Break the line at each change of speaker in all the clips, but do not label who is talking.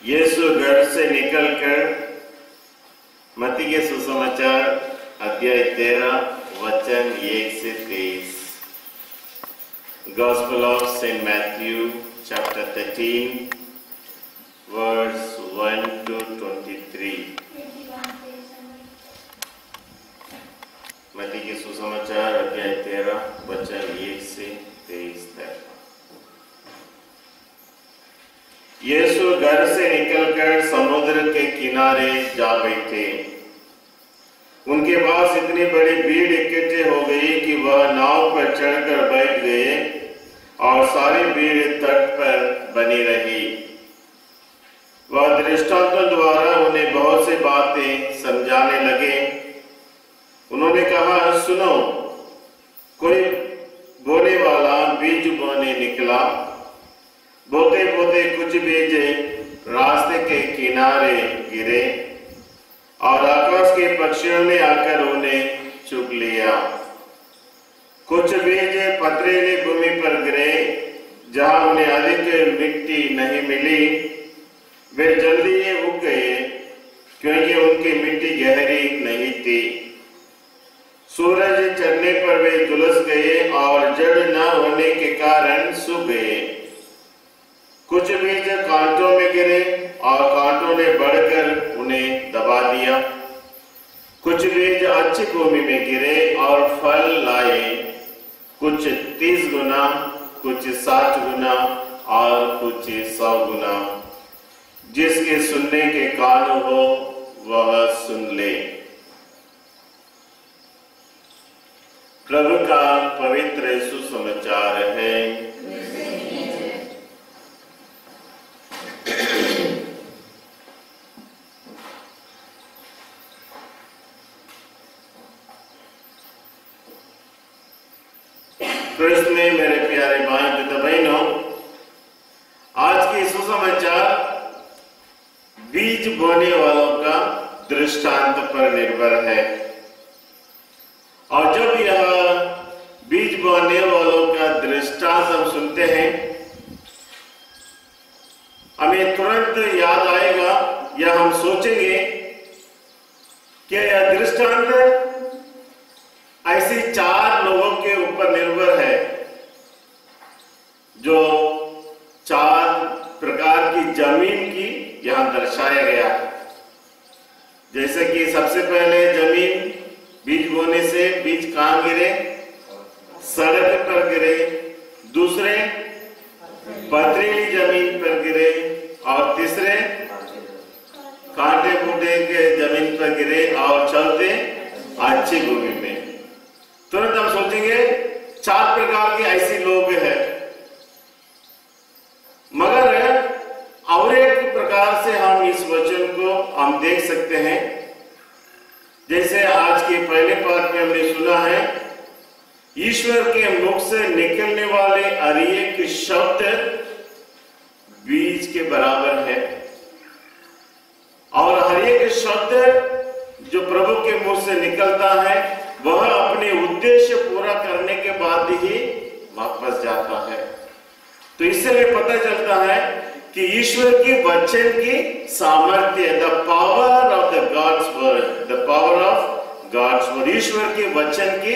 यीशु घर से निकलकर मत्ती के सुसमाचार अध्याय 13 वचन 1 से 23। Gospel of Saint Matthew chapter 13 verse 1 to 23। मत्ती के सुसमाचार अध्याय 13 वचन 1 से 23 तक। यीशु घर से निकलकर समुद्र के किनारे जा बैठे। उनके पास इतनी बड़ी भीड़ इकट्ठे हो गई कि वह नाव पर चढ़कर बैठ गए और सारी भीड़ तट पर बनी रही। वह दृष्टांतों द्वारा उन्हें बहुत सी बातें समझाने लगे। उन्होंने कहा, सुनो, कोई बोने वाला बीज बोने निकला। बोते बोते कुछ बीज रास्ते के किनारे गिरे और आकाश के पक्षियों ने आकर उन्हें चुग लिया। कुछ बीज पथरीली भूमि पर गिरे, जहां उन्हें अधिक मिट्टी नहीं मिली। वे जल्दी ही उग गए, क्योंकि उनकी मिट्टी गहरी नहीं थी। सूरज चढ़ने पर वे झुलस गए और जड़ न होने के कारण सूख गए। कुछ बीज कांटों में गिरे और कांटों ने बढ़कर उन्हें दबा दिया। कुछ बीज अच्छी भूमि में गिरे और फल लाए, कुछ 30 गुना, कुछ 60 गुना और कुछ 100 गुना। जिसके सुनने के कान हो वह सुन ले। प्रभु का पवित्र सुसमाचार है। क्रिस्त में मेरे प्यारे भाई तथा बहनों, आज की सुसमाचार बीज बोने वालों का दृष्टांत पर निर्भर है। और जब यह बीज बोने वालों का दृष्टांत हम सुनते हैं, हमें तुरंत याद आएगा या हम सोचेंगे कि यह दृष्टांत ऐसे 4 लोगों के ऊपर निर्भर है, जो 4 प्रकार की जमीन की यहां दर्शाया गया। जैसे कि सबसे पहले जमीन बीज बोने से बीज कहां गिरे? सड़क पर गिरे। दूसरे पथरीली जमीन पर गिरे और तीसरे कांटे फूटे के जमीन पर गिरे और चौथे अच्छी भूमि में। तुरंत हम सोचेंगे 4 प्रकार के ऐसे लोग हैं। मगर और एक प्रकार से हम इस वचन को हम देख सकते हैं। जैसे आज के पहले पाठ में हमने सुना है, ईश्वर के मुख से निकलने वाले हर एक शब्द बीज के बराबर है। और हर एक शब्द जो प्रभु के मुख से निकलता है, वह अपने उद्देश्य पूरा करने के बाद ही वापस जाता है। तो इससे हमें पता चलता है कि ईश्वर की वचन की सामर्थ्य, the power of the God's word, the power of God's word, ईश्वर के वचन की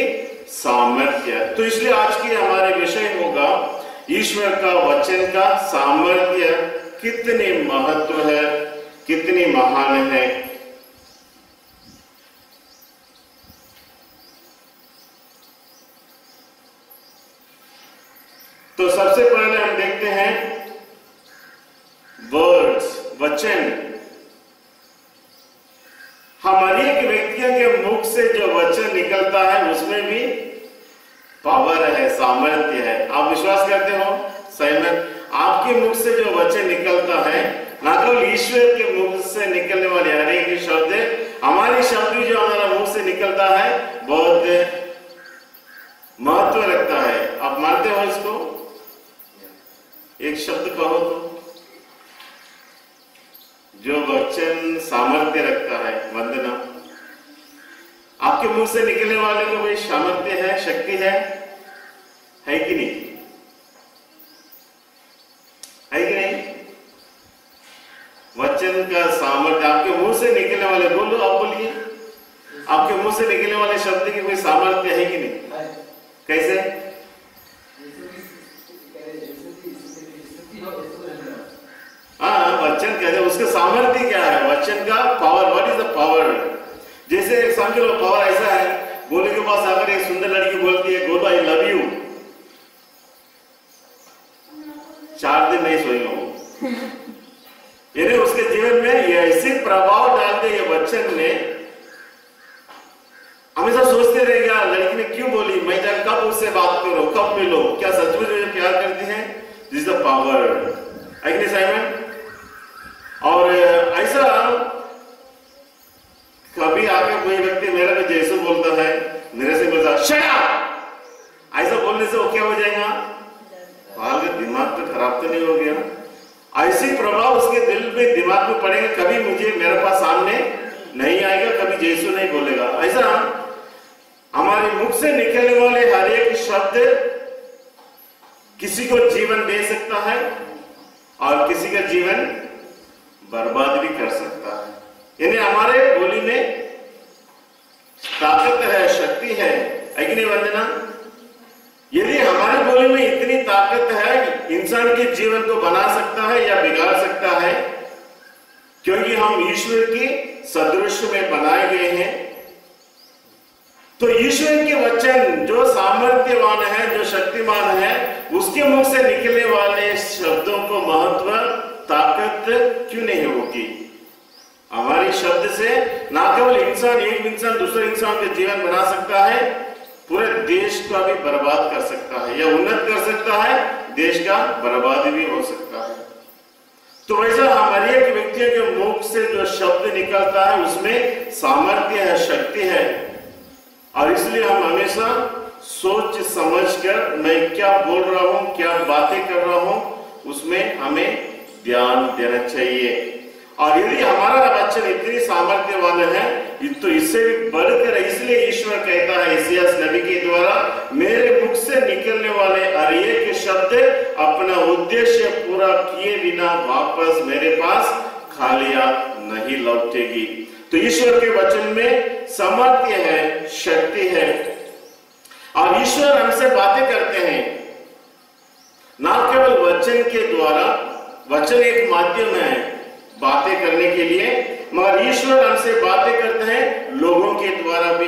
सामर्थ्य। तो इसलिए आज की हमारे विषय होगा ईश्वर का वचन का सामर्थ्य कितने महत्व है, कितनी महान है। तो सबसे पहले हम देखते हैं वर्ड्स, वचन। हमारे एक व्यक्तियों के मुख से जो वचन निकलता है, उसमें भी पावर है, सामर्थ्य है। आप विश्वास करते हो? सहमत? आपके मुख से जो वचन निकलता है, ना केवल ईश्वर के मुख से निकलने वाले हर एक शब्द, हमारे शब्द भी जो हमारा मुख से निकलता है बहुत महत्व रखता है। आप मानते हो इसको? एक शब्द कहो तो जो वचन सामर्थ्य रखता है। वंदना, आपके मुंह से निकलने वाले को कोई सामर्थ्य है, शक्ति है कि नहीं? है कि नहीं? वचन का सामर्थ्य, आपके मुंह से निकलने वाले, बोलो आप बोलिए, आपके मुंह से निकलने वाले शब्द की कोई सामर्थ्य है कि नहीं? कैसे? हाँ, वचन कहते हैं, उसका सामर्थ्य क्या है? वचन का power, what is the power? जैसे समझ लो पावर ऐसा है, बोले के पास अगर एक सुंदर लड़की बोलती है गोलू आई लव यू, 4 दिन नहीं सोएगा वो। यानी उसके जीवन में ये ऐसे प्रभाव डाल दे ये वचन ने, हमेशा सोचते रहेगा लड़की ने क्यों बोली, मैं जब कब उससे बात करूं, कब मिलो, क्या सचमुच मुझे प्यार करती है? This is the power. Simon, और ऐसा कभी आके कोई व्यक्ति मेरे को जैसे बोलता है, मेरे से बोलता शट अप, ऐसा बोलने से वो क्या हो जाएगा? दिमाग तो खराब तो नहीं हो गया? ऐसी प्रभाव उसके दिल में, दिमाग में पड़ेगा, कभी मुझे मेरे पास सामने नहीं आएगा, कभी जैसू नहीं बोलेगा। ऐसा हमारे मुख से निकलने वाले हर एक शब्द किसी को जीवन दे सकता है और किसी का जीवन बर्बाद भी कर सकता है। यानी हमारे बोली में ताकत है, शक्ति है कि नहीं वंदना? यदि हमारी बोली में इतनी ताकत है, इंसान के जीवन को बना सकता है या बिगाड़ सकता है, क्योंकि हम ईश्वर के सदृश्य में बनाए गए हैं। तो ईश्वर के वचन जो सामर्थ्यवान है, जो शक्तिमान है, उसके मुख से निकलने वाले शब्दों को महत्व, ताकत क्यों नहीं होगी? हमारे शब्द से ना केवल इंसान, एक इंसान दूसरे इंसान का जीवन बना सकता है, पूरे देश का भी बर्बाद कर सकता है, या उन्नत कर सकता है, देश का बर्बाद भी हो सकता है। तो वैसा हमारे एक व्यक्ति के मुख से जो शब्द निकलता है उसमें सामर्थ्य है, शक्ति है, और इसलिए हम हमेशा सोच समझकर मैं क्या बोल रहा हूं, क्या बातें कर रहा हूं, उसमें हमें ध्यान देना चाहिए। और यदि हमारा वचन इतनी सामर्थ्यवान है तो इससे भी बढ़कर, इसलिए ईश्वर कहता है इसायाह नबी के द्वारा, मेरे मुख से निकलने वाले हर एक शब्द अपना उद्देश्य पूरा किए बिना वापस मेरे पास खाली हाथ नहीं लौटेगी। तो ईश्वर के वचन में सामर्थ्य है, शक्ति है, और ईश्वर हमसे बातें करते हैं ना केवल वचन के द्वारा, वचन एक माध्यम है बातें करने के लिए, मगर ईश्वर हमसे बातें करते हैं लोगों के द्वारा भी।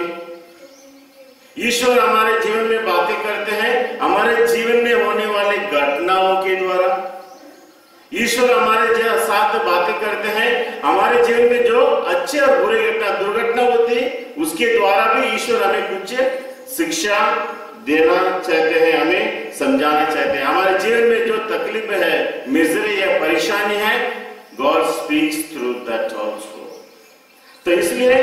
ईश्वर हमारे जीवन में बातें करते हैं हमारे जीवन में होने वाले घटनाओं के द्वारा। ईश्वर हमारे साथ बातें करते हैं हमारे जीवन में जो अच्छे और बुरे दुर्घटना होती उसके द्वारा भी। ईश्वर हमें कुछ शिक्षा देना चाहते हैं, हमें समझाना चाहते हैं। हमारे जीवन में जो तकलीफ है, मिजरी या परेशानी है, God speaks through that also। तो इसलिए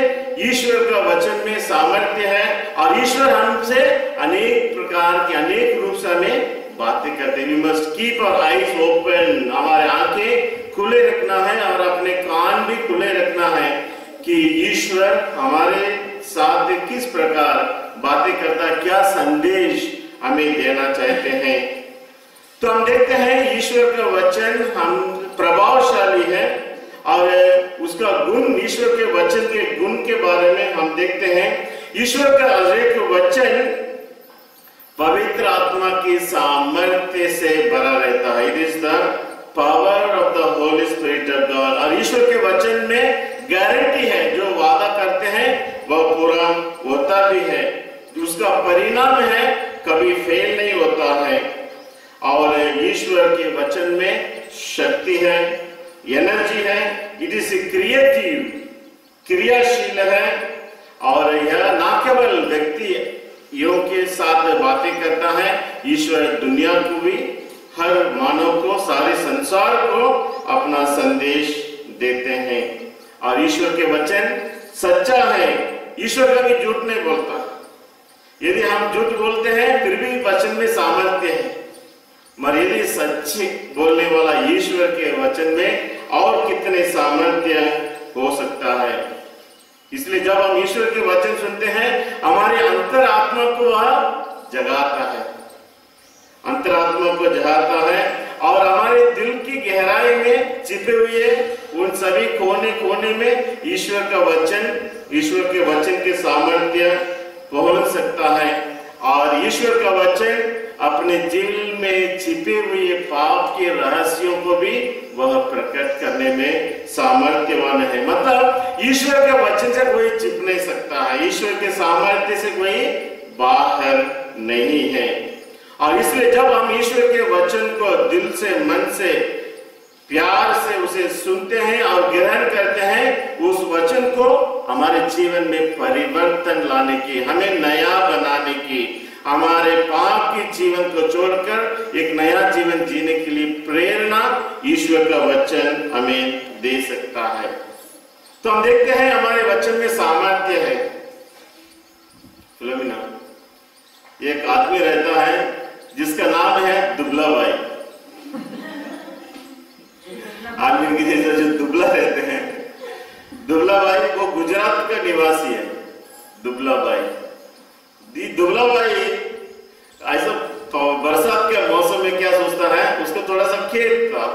ईश्वर का वचन में सामर्थ्य है, और ईश्वर हमसे अनेक प्रकार के, अनेक रूप से हमें बातें करते हैं। We must keep our eyes open, हमारे आंखें खुले रखना है और अपने कान भी खुले रखना है कि ईश्वर हमारे साथ किस प्रकार बातें करता है, क्या संदेश हमें देना चाहते हैं। तो हम देखते हैं ईश्वर का वचन हम प्रभावशाली है, और उसका गुण, ईश्वर के वचन के गुण के बारे में हम देखते हैं। ईश्वर का एक वचन पवित्र आत्मा की सामर्थ्य से भरा रहता है। It is the power of the Holi spirit of God. और ईश्वर के वचन में गारंटी है, जो वादा करते हैं वह पूरा होता भी है, उसका परिणाम है कभी फेल नहीं होता है। और ईश्वर के वचन में शक्ति है, एनर्जी है, इट इज क्रिएटिव, क्रियाशील है, और यह ना केवल व्यक्तियों के साथ बातें करता है, ईश्वर दुनिया को भी, हर मानव को, सारे संसार को अपना संदेश देते हैं। और ईश्वर के वचन सच्चा है, ईश्वर कभी झूठ नहीं बोलता। यदि हम झूठ बोलते हैं फिर भी वचन में सामर्थ्य है, मगर यदि सच्ची बोलने वाला ईश्वर के वचन में और कितने सामर्थ्य हो सकता है। इसलिए जब हम ईश्वर के वचन सुनते हैं हमारे अंतरात्मा को वह जगाता है, अंतरात्मा को जगाता है, और हमारे दिल की गहराई में छिपे हुए उन सभी कोने कोने में ईश्वर के वचन के सामर्थ्य पहुंच सकता है। और ईश्वर का वचन अपने दिल में छिपे हुए पाप के रहस्यों को भी वह प्रकट करने में सामर्थ्यवान है। मतलब ईश्वर के वचन से कोई छिप नहीं सकता है, ईश्वर के सामर्थ्य से कोई बाहर नहीं है। और इसलिए जब हम ईश्वर के वचन को दिल से, मन से, प्यार से उसे सुनते हैं और ग्रहण करते हैं, उस वचन को हमारे जीवन में परिवर्तन लाने की, हमें नया बनाने की, हमारे पाप के जीवन को छोड़कर एक नया जीवन जीने के लिए प्रेरणा ईश्वर का वचन हमें दे सकता है। तो हम देखते हैं हमारे वचन में सामर्थ्य है। फिलोमिना, एक आदमी रहता है जिसका नाम है दुबला भाई। आदमी के जैसे जो दुबला रहते हैं, दुबला भाई वो गुजरात का निवासी है। दुबला भाई ऐसा बरसात के मौसम में क्या सोचता है, उसको थोड़ा सा खेत था,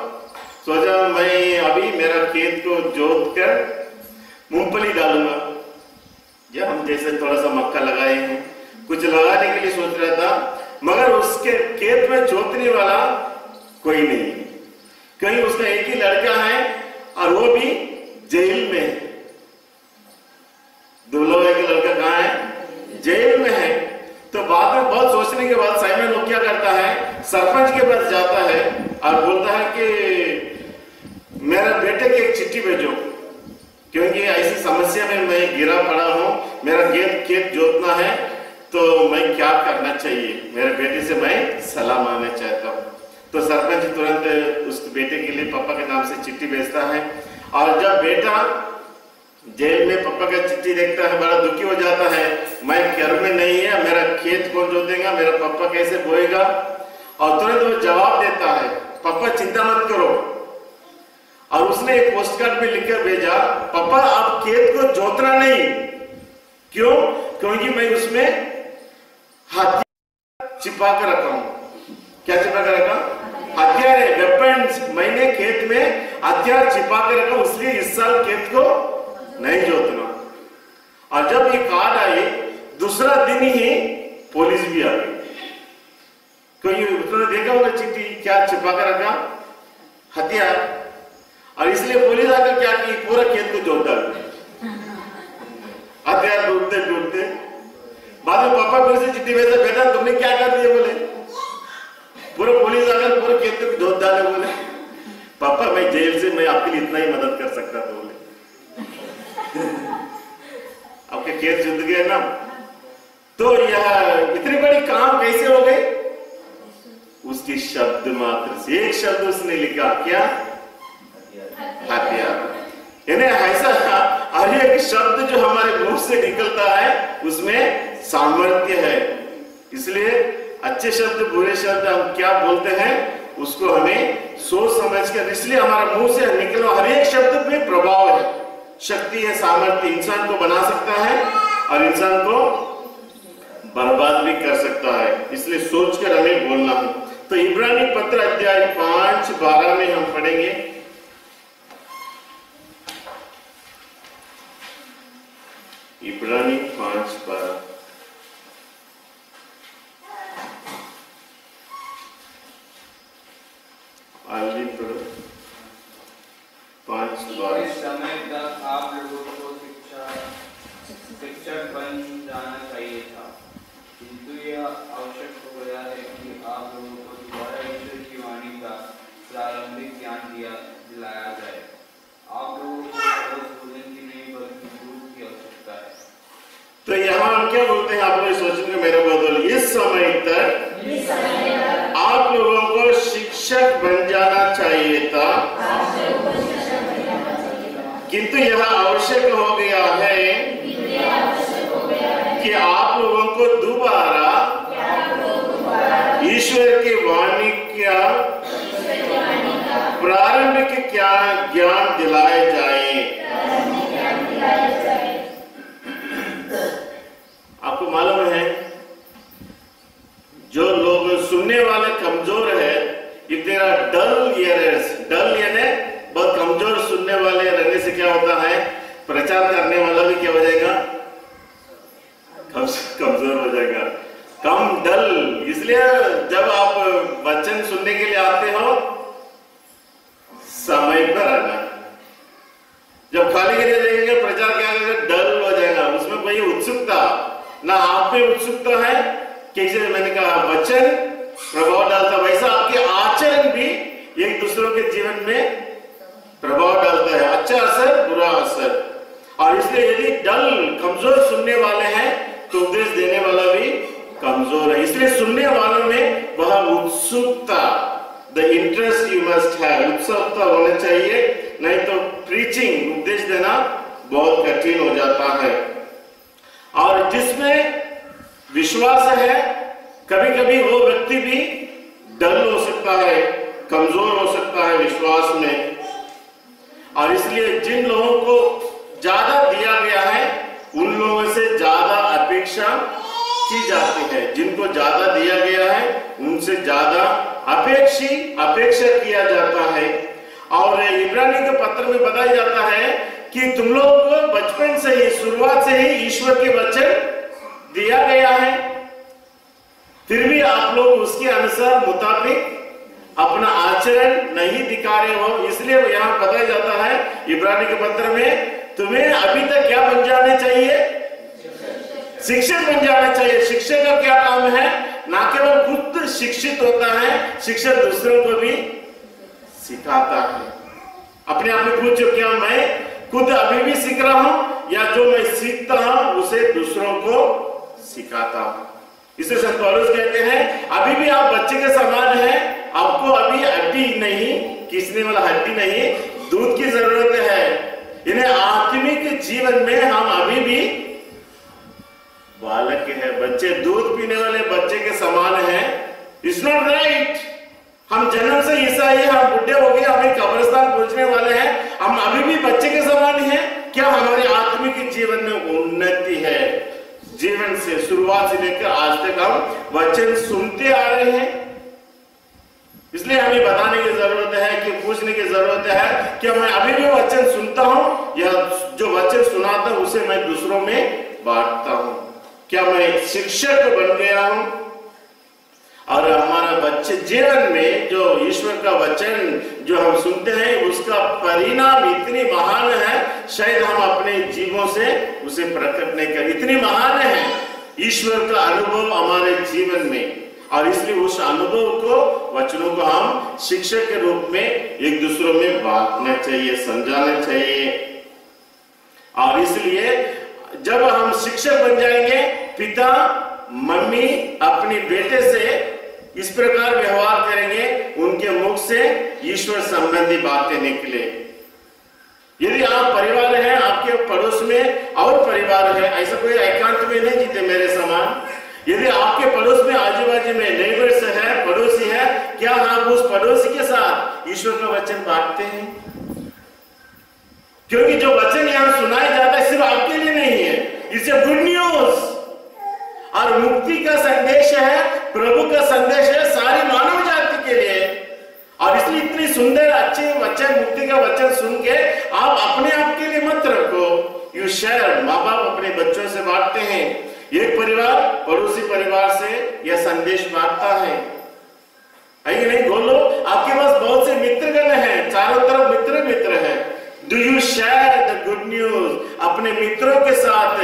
सोचा मैं अभी मेरा खेत को जोत कर मूंगफली डालूंगा, या हम जैसे थोड़ा सा मक्का लगाए हैं, कुछ लगाने के लिए सोच रहा था। मगर उसके खेत में जोतने वाला कोई नहीं, कहीं उसका एक ही लड़का है और वो भी जेल में है। दुबला भाई का लड़का कहाँ है? जेल में है। तो बाद में बहुत सोचने के बाद साइमन लोग क्या करता है, सरपंच के पास जाता है और बोलता है कि मेरे बेटे की एक चिट्ठी भेजो, क्योंकि ऐसी समस्या में मैं गिरा पड़ा हूं, मेरा खेत जोतना है, तो मैं क्या करना चाहिए, मेरे बेटे से मैं सलाह मांगना चाहता हूँ। तो सरपंच तुरंत उस बेटे के लिए पापा के नाम से चिट्ठी भेजता है। और जब बेटा जेल में पापा का चिट्ठी देखता है, बड़ा दुखी हो जाता है, मैं घर में नहीं है, मेरा खेत कौन जोतेगा, मेरा पापा कैसे बोएगा। और तुरंत वो जवाब देता है, पापा चिंता मत करो। और उसने एक पोस्ट कार्ड में लिखकर भेजा, पापा आप खेत को जोतना नहीं, क्यों? क्योंकि मैं उसमें हथियार छिपा कर रखा हूं। क्या छिपा कर रखा? हथियार है, वेपन्स। मैंने खेत में हथियार छिपा कर रखा, इसलिए इस साल खेत को नहीं जोतना। और जब ये कार्ड आई, दूसरा दिन ही पुलिस भी आ गई, क्योंकि उसने देखा होगा चिट्ठी, क्या छिपा कर रखा? हथियार। और इसलिए पुलिस आकर क्या की, पूरा खेत को जोत डाला, हथियार ढूंढते ढूंढते। बाद में पापा फिर से चिट्ठी भेजा, बेटा तुमने क्या कर दिया? बोले पूरा पुलिस आकर पूरे खेत को जोत डाले। बोले पापा मैं जेल से, मैं आपके लिए इतना ही मदद कर सकता था। बोले आपके खेत जुट गए ना। तो यह इतनी बड़ी काम कैसे हो गई? उसके शब्द मात्र से, एक शब्द उसने लिखा, क्या? हथियार। यानी ऐसा हर एक शब्द जो हमारे मुंह से निकलता है उसमें सामर्थ्य है। इसलिए अच्छे शब्द, बुरे शब्द हम क्या बोलते हैं उसको हमें सोच समझ कर, इसलिए हमारा मुंह से निकलने हर एक शब्द में प्रभाव है, शक्ति है, सामर्थ्य, इंसान को बना सकता है और इंसान को बर्बाद भी कर सकता है। इसलिए सोचकर हमें बोलना है। तो इब्रानी पत्र अध्याय 5:12 में हम पढ़ेंगे। इब्रानी 5:12। आगे पढ़ो। 5:12।
समय तक आप लोगों को शिक्षक बन जाना चाहिए था, किंतु यह आवश्यक हो गया है कि आप लोगों को दोबारा ईश्वर की वाणी का प्रारंभिक ज्ञान दिलाया जाए। आप लोगों को बस भोजन की नहीं बल्कि दूध की आवश्यकता है।
तो यहाँ हम क्या बोलते हैं, आप लोग सोचेंगे मेरे बदल, इस समय तक आप लोगों को शिक्षक बन जाना चाहिए था, किंतु यह आवश्यक हो गया है कि आप लोगों को दोबारा ईश्वर की वाणी का प्रारंभिक ज्ञान दिलाए जाए। आपको मालूम है जो लोग सुनने वाले कमजोर है, if there are dull ears, dull यानी करने वाला भी क्या हो जाएगा, कमजोर हो जाएगा, कम डल। इसलिए जब आप वचन सुनने के लिए आते हो समय पर आना। जब खाली के लिए देखेंगे प्रचार क्या करेंगे, डल हो जाएगा, उसमें कोई उत्सुकता ना, आप में उत्सुकता है कि मैंने कहा वचन प्रभाव डालता, वैसा आपके आचरण भी एक दूसरों के जीवन में प्रभाव डालता है, अच्छा असर बुरा असर। और इसलिए यदि डल कमजोर सुनने वाले हैं तो उपदेश देने वाला भी कमजोर है। इसलिए सुनने वालों में वह उत्सुकता, the interest you must have, उत्सुकता होना चाहिए, नहीं तो प्रीचिंग उपदेश देना बहुत कठिन हो जाता है। और जिसमें विश्वास है, कभी कभी वो व्यक्ति भी डल हो सकता है, कमजोर हो सकता है विश्वास में। और इसलिए जिन लोगों को ज्यादा दिया गया है उन लोगों से ज्यादा अपेक्षा की जाती है, जिनको ज्यादा दिया गया है उनसे ज्यादा अपेक्षा किया जाता है। और इब्रानी के पत्र में बताया जाता है कि तुम लोग को बचपन से ही, शुरुआत से ही ईश्वर के वचन दिया गया है, फिर भी आप लोग उसके अनुसार मुताबिक अपना आचरण नहीं दिखा रहे हो। इसलिए यहां बताया जाता है इब्रानी के पत्र में, तुम्हें अभी तक क्या बन जाने चाहिए, शिक्षक बन जाना चाहिए। शिक्षक का क्या काम है, ना केवल खुद शिक्षित होता है, शिक्षक दूसरों को भी सिखाता है। अपने आप में पूछो, क्या मैं खुद अभी भी सीख रहा हूं या जो मैं सीखता हूं उसे दूसरों को सिखाता हूं। इसे संत पौलुस कहते हैं, अभी भी आप बच्चे के समान हैं, आपको अभी हड्डी नहीं, किसने वाला हड्डी नहीं, दूध की जरूरत है। इन्हें आत्मिक जीवन में हम अभी भी बालक है, बच्चे दूध पीने वाले बच्चे के समान हैं। It's not right. हम जन्म से ईसाई, हम बुढ़े हो गए, हमें कब्रिस्तान पहुंचने वाले हैं, हम अभी भी बच्चे के समान हैं। क्या हमारे आत्मिक जीवन में उन्नति है? जीवन से शुरुआत से लेकर आज तक हम वचन सुनते आ रहे हैं। इसलिए हमें बताने की जरूरत है, कि पूछने की जरूरत है कि मैं अभी भी वचन सुनता हूं या जो वचन सुनाता हूं उसे मैं दूसरों में बांटता हूं। क्या मैं शिक्षक बन गया हूं? और हमारा बच्चे जीवन में जो ईश्वर का वचन जो हम सुनते हैं उसका परिणाम इतनी महान है, शायद हम अपने जीवों से उसे प्रकट नहीं कर, इतनी महान है ईश्वर का अनुभव हमारे जीवन में। और इसलिए उस अनुभव को, वचनों को हम शिक्षक के रूप में एक दूसरों में बांटना चाहिए, समझाना चाहिए। और इसलिए जब हम शिक्षक बन जाएंगे, पिता मम्मी अपने बेटे से इस प्रकार व्यवहार करेंगे, उनके मुख से ईश्वर संबंधी बातें निकले। यदि आप परिवार हैं, आपके पड़ोस में और परिवार है, ऐसा कोई एकांत में नहीं जीते मेरे समान। यदि आपके पड़ोस में, आजू बाजू में नेबर्स है, पड़ोसी है, क्या आप उस पड़ोसी के साथ ईश्वर का वचन बांटते हैं? क्योंकि जो वचन यहां सुनाया जाता है सिर्फ आपके लिए नहीं है, इट्स अ गुड न्यूज। और मुक्ति का संदेश है, प्रभु का संदेश है सारी मानव जाति के लिए। और इसलिए इतनी सुंदर अच्छे वचन, मुक्ति का वचन सुन के आप अपने आप के लिए मत रखो, यू शेयर। माँ बाप अपने बच्चों से बांटते हैं, एक परिवार पड़ोसी परिवार से यह संदेश बांटता है कि नहीं? बोलो, आपके पास बहुत से मित्रगण हैं, चारों तरफ मित्र हैं। Do you share the good news? अपने मित्रों के साथ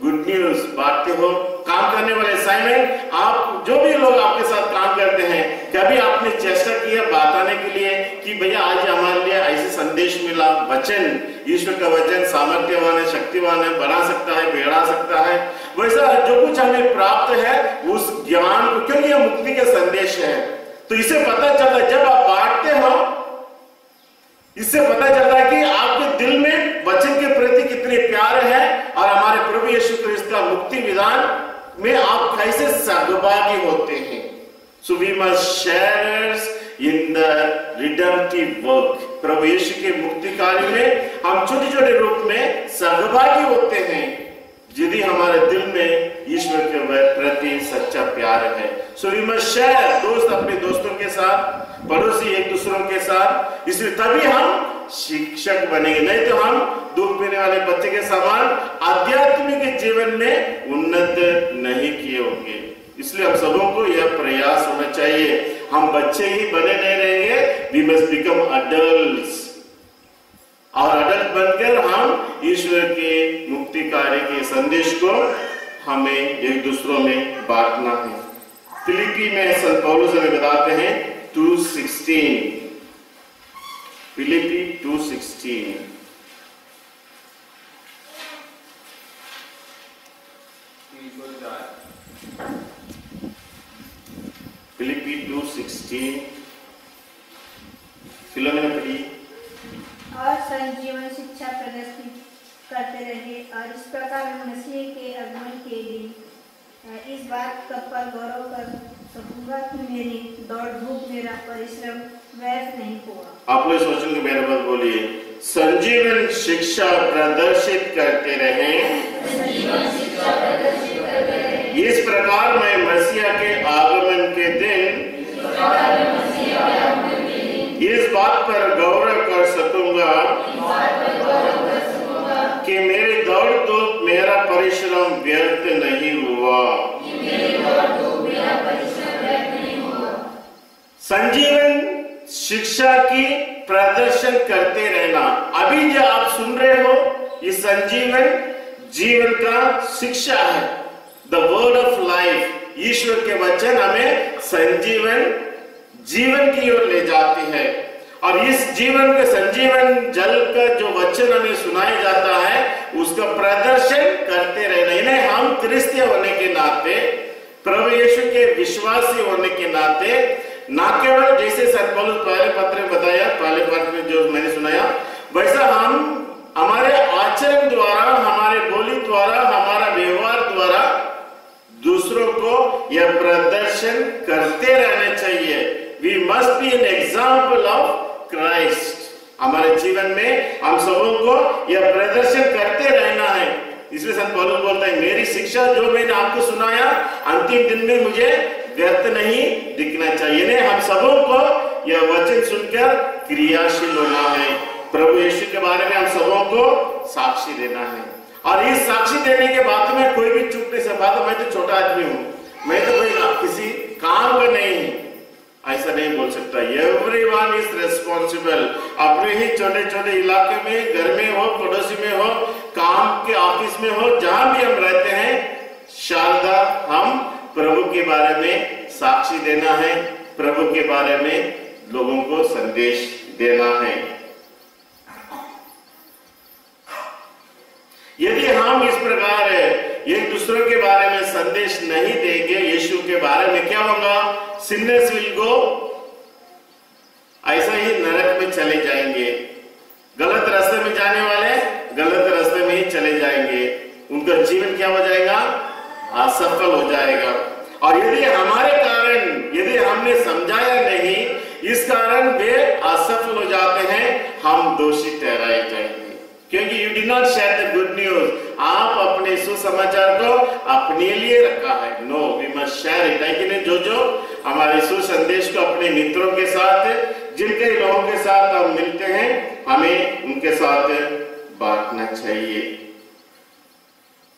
गुड न्यूज बांटते हो? काम करने वाले असाइनमेंट, आप जो भी लोग आपके साथ काम करते हैं, कभी आपने चेष्टा किया बताने के लिए कि भैया आज हमारे लिए ऐसे संदेश मिला, वचन, ईश्वर का वचन सामर्थ्यवान है, शक्तिवान है, बढ़ा सकता है, बिगड़ा सकता है। वैसा जो कुछ हमें प्राप्त है उस ज्ञान को, क्योंकि यह मुक्ति का संदेश है, तो इसे पता चलता है जब आप बांटते हो, इससे पता चलता है कि आपके दिल में वचन के प्रति कितने प्यार है और हमारे प्रभु यीशु क्रिस्त का मुक्ति विधान में आप कैसे सहभागी होते हैं। So we must shares in the redemptive work. प्रभु यीशु के मुक्ति कार्य में हम छोटे छोटे रूप में सहभागी होते हैं यदि हमारे दिल में ईश्वर के प्रति सच्चा प्यार है। सो वी मस्ट शेयर, दोस्त अपने दोस्तों के साथ, पड़ोसी एक दूसरों के साथ, इसलिए तभी हम शिक्षक बनेंगे, नहीं तो हम दूध पीने वाले बच्चे के समान आध्यात्मिक जीवन में उन्नत नहीं किए होंगे। इसलिए हम सबों को यह प्रयास होना चाहिए, हम बच्चे ही बने नहीं रहेंगे, वी मस्ट बिकम अडल्ट्स, और अडल्ट बनकर हम ईश्वर के मुक्तिकारी के संदेश को हमें एक दूसरों में बांटना है। फिलिपी में संत पौलुस हमें बताते हैं 2:16, फिलिपी 2:16, फिलिपी 2:16 फिलोमेना पढ़ी।
और संजीवन शिक्षा प्रदर्शित करते रहे और इस प्रकार मसीह के आगमन के दिन इस बात पर गौरव कर सकूंगा कि मेरी दौड़ धूप मेरा परिश्रम व्यर्थ नहीं हुआ।
आप लोग सोचेंगे मेरे बात बोलिए, संजीवन शिक्षा प्रदर्शित करते रहे, इस प्रकार मैं मसीह के आगमन के दिन इस बात पर गौरव कर सकूंगा कि मेरी दौड़ तो मेरा परिश्रम व्यर्थ नहीं हुआ। संजीवन शिक्षा की प्रदर्शन करते रहना। अभी जो आप सुन रहे हो ये संजीवन जीवन का शिक्षा है, द वर्ड ऑफ लाइफ। ईश्वर के वचन हमें संजीवन जीवन की ओर ले जाती है, और इस जीवन के संजीवन जल का जो वचन हमें सुनाया जाता है उसका प्रदर्शन करते रहना। इन्हें हम क्रिस्तीय होने के नाते, प्रभु यीशु के विश्वासी होने के नाते, ना केवल जैसे संत पौलुस पहले पत्र में बताया, पहले पत्र में जो मैंने सुनाया, वैसा हम हमारे आचरण द्वारा, हमारे बोली द्वारा, हमारा व्यवहार द्वारा दूसरों को यह प्रदर्शन करते रहना चाहिए। We must be an example of Christ. हमारे जीवन में हम सबों को यह प्रदर्शन करते रहना है। इसलिए संत पौलुस बोलता है, मेरी शिक्षा जो मैंने आपको सुनाया अंतिम दिन में मुझे व्यर्थ नहीं दिखना चाहिए। नहीं, हम सबों को यह वचन सुनकर क्रियाशील होना है। प्रभु यीशु के बारे में हम सबों को साक्षी देना है, और इस साक्षी देने के बाद में कोई भी चुप नहीं सकता। मैं तो छोटा आदमी हूँ, मैं तो कोई किसी काम का नहीं हूँ, ऐसा नहीं बोल सकता। Everyone is responsible. अपने ही छोटे छोटे इलाके में, घर में हो, पड़ोसी में हो, काम के ऑफिस में हो, जहां भी हम रहते हैं, शारदा हम प्रभु के बारे में साक्षी देना है, प्रभु के बारे में लोगों को संदेश देना है। यदि हम इस प्रकार एक दूसरे के बारे में संदेश नहीं देंगे, यीशु के बारे में, क्या होगा? सिनर्स विल गो, ऐसा ही नरक में चले जाएंगे। गलत रास्ते में जाने वाले गलत रास्ते में ही चले जाएंगे, उनका जीवन क्या हो जाएगा? असफल हो जाएगा। और यदि हमारे कारण, यदि हमने समझाया नहीं, इस कारण वे असफल हो जाते हैं, हम दोषी ठहराए जाएंगे, क्योंकि you did not share the good news. आप अपने सुसमाचार को अपने लिए रखा है। No, we must share it. है कि नहीं? जो हमारे सुसंदेश को अपने मित्रों के साथ, जिनके लोगों के साथ हम मिलते हैं, हमें उनके साथ बांटना चाहिए।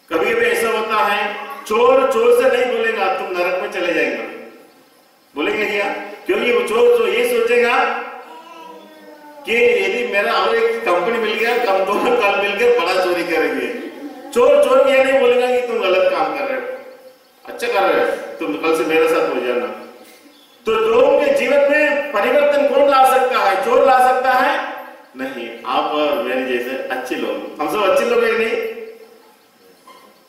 कभी कभी ऐसा होता है, चोर चोर से नहीं बोलेगा तुम नरक में चले जाएंगे, बोलेंगे क्या? क्योंकि वो चोर तो ये सोचेगा कि यदि मेरा और एक कंपनी मिल गया, हम दोनों कल मिलकर बड़ा चोरी करेंगे। चोर चोर ये नहीं बोलेगा कि तुम गलत काम कर रहे हो, अच्छा कर रहे हो, तुम कल से मेरे साथ हो जाना। तो लोगों के जीवन में परिवर्तन कौन ला सकता है? चोर ला सकता है? नहीं, आप और मेरे जैसे अच्छे लोग, हम सब अच्छे लोग हैं नहीं?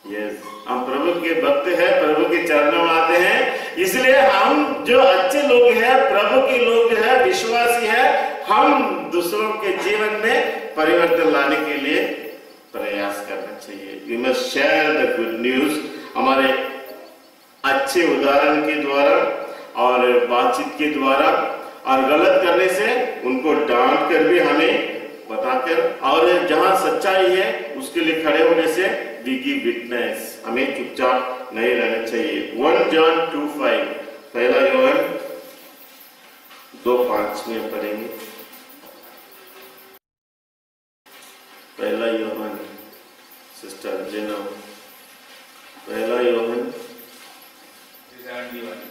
यस, हम प्रभु के भक्त हैं, प्रभु के चरणों में आते हैं, इसलिए हम जो अच्छे लोग हैं, प्रभु के लोग हैं, विश्वासी हैं, हम दूसरों के जीवन में परिवर्तन लाने के लिए प्रयास करना चाहिए। We must share the good news, हमारे अच्छे उदाहरण के द्वारा और बातचीत के द्वारा, और गलत करने से उनको डांट कर भी हमें बताकर, और जहां सच्चाई है उसके लिए खड़े होने से वी गिव विटनेस। हमें चुपचाप नहीं रहना चाहिए। 1 जॉन 2:5, पहला योहन 2:5 में पढ़ेंगे। पहला यूहन्ना, सिस्टर जिनो, पहला यूहन्ना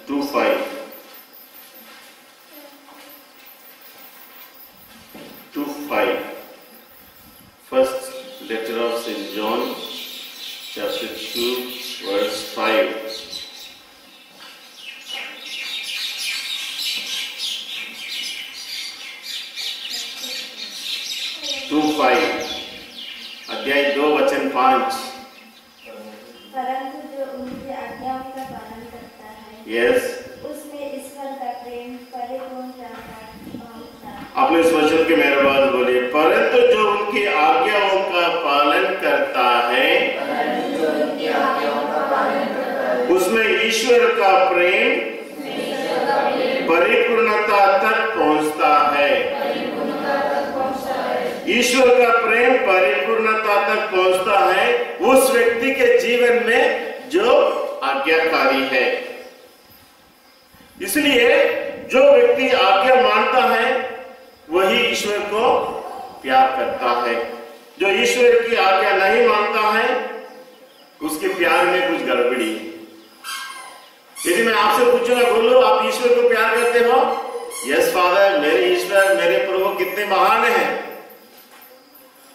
2:5 First letter of St. John, chapter 2, verse 5. अध्याय 2 वचन 5.
परंतु जो उनकी आज्ञाओं का पालन करता है,
यस,
उसमें ईश्वर का प्रेम परिपूर्ण पहुंचता है।
अपने इस वचन के मेरे बाद बोलिए, परंतु जो उनकी आज्ञाओं का पालन करता है, उसमें ईश्वर का प्रेम परिपूर्णता तक पहुंचता है। ईश्वर का प्रेम परिपूर्णता तक पहुंचता है उस व्यक्ति के जीवन में जो आज्ञाकारी है। इसलिए जो व्यक्ति आज्ञा मानता है वही ईश्वर को प्यार करता है। जो ईश्वर की आज्ञा नहीं मानता है उसके प्यार में कुछ गड़बड़ी है। यदि मैं आपसे पूछूंगा, बोलो आप ईश्वर को प्यार करते हो? यस फादर, मेरे ईश्वर मेरे प्रभु कितने महान हैं।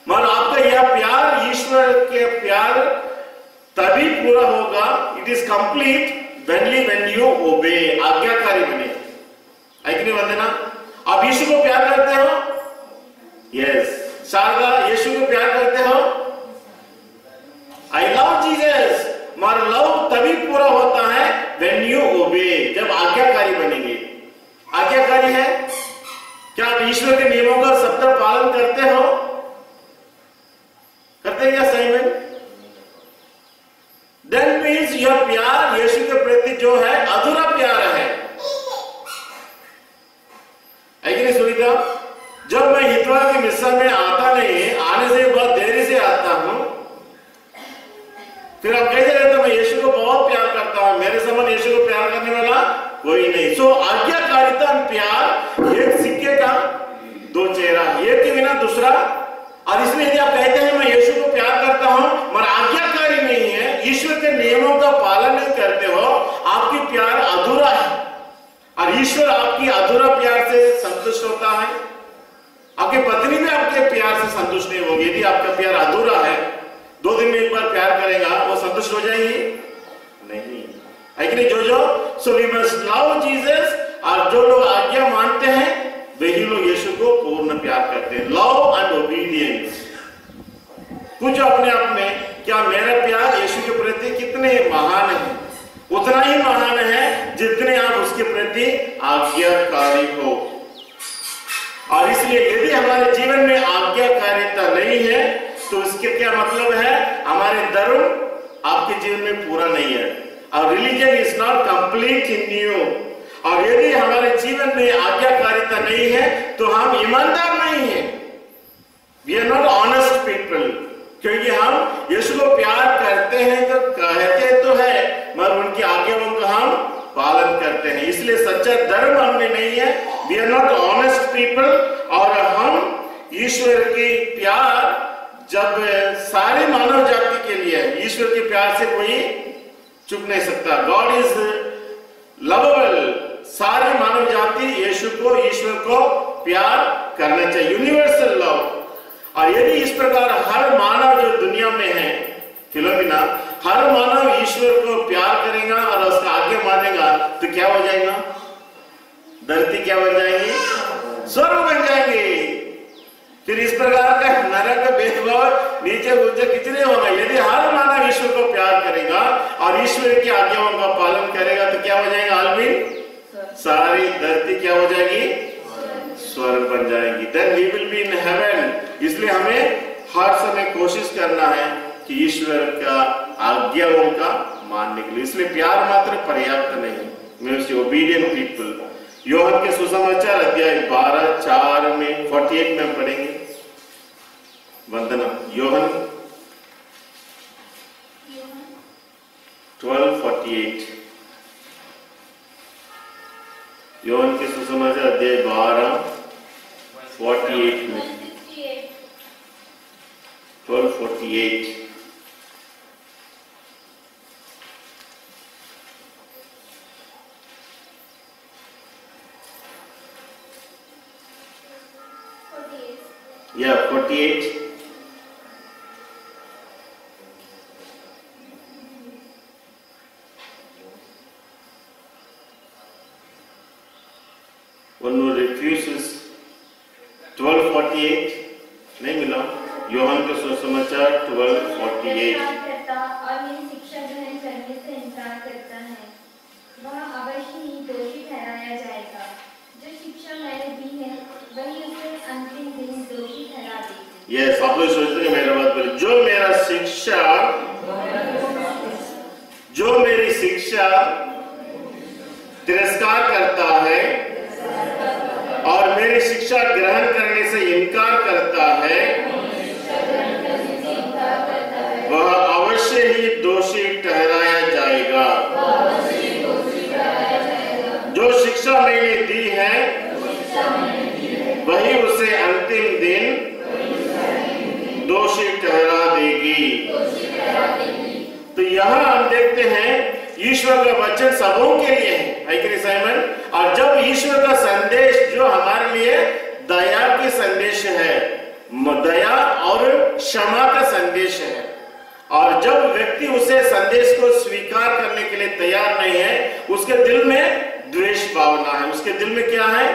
मगर आपका यह प्यार ईश्वर के प्यार तभी पूरा होगा, it is complete when you obey, आज्ञाकारी बने। है कि नहीं वंदना? आप यीशु को प्यार करते हो? यस। शारदा, यीशु को प्यार करते हो? I love Jesus. मगर लव तभी पूरा होता है when you obey, जब आज्ञाकारी बनेंगे। आज्ञाकारी है क्या आप ईश्वर के नियमों का सब पालन करते हो? करते हैं क्या सही में? Then means यह प्यार यीशु के प्रति जो है अधूरा प्यार है कि नहीं सुनीता? जब मैं इतवार की मिस्सा में आता नहीं, आने से बहुत देरी से आता हूं, फिर आप कैसे रहते हो? मैं यीशु को बहुत प्यार करता हूं, मेरे समान यीशु को प्यार करने वाला कोई नहीं। सो आज्ञाकारिता प्यार एक सिक्के का दो चेहरा, एक के बिना दूसरा। और इसलिए यदि आप कहते हैं मैं यीशु को प्यार करता हूं मगर आज्ञाकारी नहीं है, ईश्वर के नियमों का पालन नहीं करते हो, आपकी प्यार अधूरा है। और ईश्वर आपकी अधूरा प्यार से संतुष्ट होता है। आपकी पत्नी भी आपके प्यार से संतुष्ट नहीं होगी। यदि आपका प्यार अधूरा है, 2 दिन में एक बार प्यार करेगा, वो संतुष्ट हो जाएंगी? नहीं, है कि नहीं जो so we must love Jesus. और जो लोग आज्ञा मानते हैं वही लोग यीशु को पूर्ण प्यार करते हैं। Love and obedience. कुछ अपने आप में, क्या मेरा प्यार यीशु के प्रति कितने महान है? उतना ही महान है जितने आप उसके प्रति आज्ञाकारी हो। और इसलिए यदि हमारे जीवन में आज्ञाकारिता नहीं है तो इसके क्या मतलब है? हमारे धर्म आपके जीवन में पूरा नहीं है। और religion is not complete in you. और यदि हमारे जीवन में आज्ञाकारिता नहीं है तो हम ईमानदार नहीं हैं। We are not honest people. क्योंकि हम यीशु को प्यार करते हैं तो कहते तो है मगर उनकी आज्ञाओं का हम पालन करते हैं। इसलिए सच्चा धर्म हमने नहीं है। We are not honest people. और हम ईश्वर की प्यार जब सारे मानव जाति के लिए, ईश्वर के प्यार से कोई चुप नहीं सकता। God is lovable. सारे मानव जाति यीशु को, ईश्वर को प्यार करना चाहिए, यूनिवर्सल लव। और यदि इस प्रकार हर मानव जो दुनिया में है, फिलोमिना, हर मानव ईश्वर को प्यार करेगा और उसका आज्ञा मानेगा तो क्या हो जाएगा? धरती क्या बन जाएगी? स्वर्ग बन जाएंगे। फिर इस प्रकार का नरक भेदभाव नीचे ऊंचे कुछ नहीं होगा। यदि हर मानव ईश्वर को प्यार करेगा और ईश्वर की आज्ञाओं का पालन करेगा तो क्या हो जाएगा? आलमीन, सारी धरती क्या हो जाएगी? स्वर्ग बन जाएगी। Then we will be in heaven। इसलिए हमें हर समय कोशिश करना है कि ईश्वर का आज्ञाओं का मानने के लिए। इसलिए प्यार मात्र पर्याप्त नहीं। Means obedient people. योहन के सुसमाचार अध्याय 12:4 में 48 में हम पढ़ेंगे। वंदना, योहन 12:48। योहन के सुसमाचार अध्याय 12:48 में। 12:48. Yeah, 48. One who refuses 12:48 नहीं मिला। यूहन्ना के सुसमाचार 12:48।
करता और मेरी शिक्षा ग्रहण करने से इनकार करता है, वह अवश्य ही दोषी ठहराया जाएगा। जो शिक्षा मैंने दी है, वही उसे अंतिम दिन दोषी ठहरा देगी।
Yes, आप लोग सोचते हैं मेरा बात बोले, जो मेरी शिक्षा तिरस्कार करता है और मेरी शिक्षा ग्रहण करने से इनकार करता है, वह अवश्य ही दोषी ठहराया जाएगा। जो शिक्षा मैंने दी है, वही उसे अंतिम दिन दोषी ठहरा देगी। तो यहाँ हम देखते हैं ईश्वर का वचन सबों के लिए है, साइमन। और जब ईश्वर का संदेश जो हमारे लिए दया के संदेश है, दया और क्षमा का संदेश है, और जब व्यक्ति उसे संदेश को स्वीकार करने के लिए तैयार नहीं है, उसके दिल में द्वेष भावना है, उसके दिल में क्या है?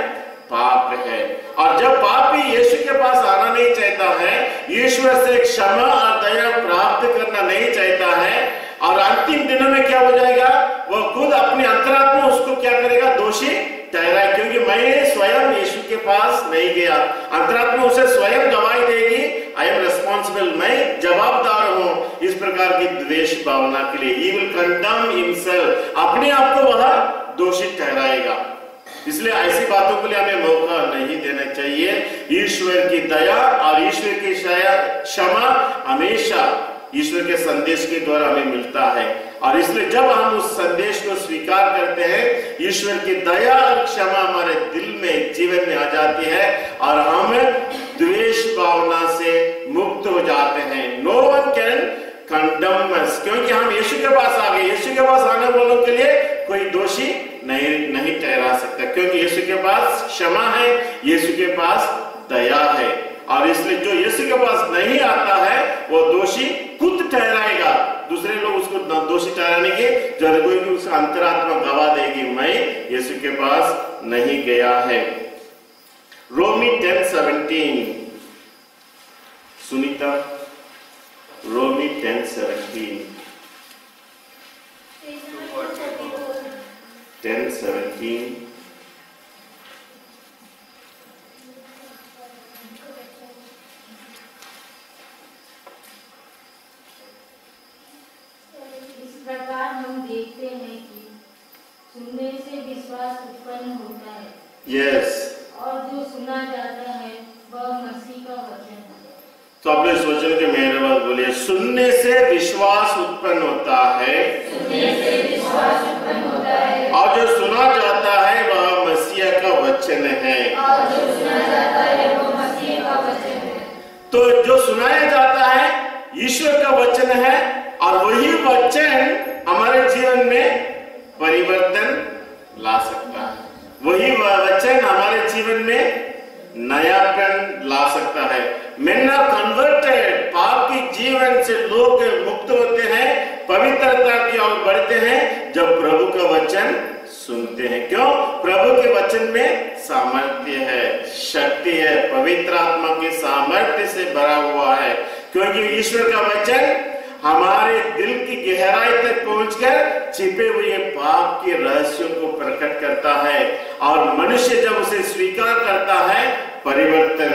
पाप है। और जब पापी यीशु के पास आना नहीं चाहता है, ईश्वर से क्षमा और दया प्राप्त करना नहीं चाहता है, और अंतिम दिनों में क्या हो जाएगा? वो खुद अपने अंतरात्मा उसको क्या करेगा? दोषी ठहराए, क्योंकि मैं स्वयं यीशु के पास नहीं गया। अंतरात्मा उसे स्वयं गवाही देगी, आई एम रिस्पॉन्सिबल, मैं जवाबदार हूं इस प्रकार की द्वेष भावना के लिए। ही विल कंडेम हिमसेल्फ, अपने आप को वह दोषी ठहराएगा। इसलिए ऐसी बातों के लिए हमें मौका नहीं देना चाहिए। ईश्वर की दया और ईश्वर की क्षमा हमेशा ईश्वर के संदेश के द्वारा हमें मिलता है, और इसलिए जब हम उस संदेश को स्वीकार करते हैं, ईश्वर की दया और क्षमा हमारे दिल में, जीवन में आ जाती है, और हम द्वेष भावना से मुक्त हो जाते हैं। नो वन कैन कंडेम अस, क्योंकि हम यीशु के पास आ गए। यीशु के पास आने वालों के लिए कोई दोषी नहीं ठहरा सकता, क्योंकि यीशु के पास क्षमा है, यीशु के पास दया है। और इसलिए जो यीशु के पास नहीं आता है, वो दोषी खुद ठहराएगा। दूसरे लोग उसको दोषी ठहराने के जब कोई उसका अंतरात्मा गवाह देगी, मैं यीशु के पास नहीं गया है। रोमी 10:17 सुनीता, रोमी 10:17 10:17
प्रकार हम देखते हैं कि सुनने से विश्वास उत्पन्न होता है।
यस,
और जो सुना जाता है वह मसीह का वचन है।
तो आप लोग सोचें कि मेरे बात बोलिए, सुनने से विश्वास उत्पन्न होता है,
सुनने से विश्वास उत्पन्न होता है,
और जो सुना जाता है वह मसीह का वचन है।
और जो सुना जाता है वह मसीह का वचन है।
तो जो सुनाया जाता है ईश्वर का वचन है, और वही वचन हमारे जीवन में परिवर्तन ला सकता है। वही वचन हमारे जीवन में नयापन ला सकता है। Men are converted, पाप की जीवन से लोग मुक्त होते हैं, पवित्रता की ओर बढ़ते हैं जब प्रभु का वचन सुनते हैं। क्यों? प्रभु के वचन में सामर्थ्य है, शक्ति है, पवित्र आत्मा के सामर्थ्य से भरा हुआ है, क्योंकि ईश्वर का वचन हमारे दिल की गहराई तक पहुंचकर छिपे हुए पाप के रहस्यों को प्रकट करता है, और मनुष्य जब उसे स्वीकार करता है, परिवर्तन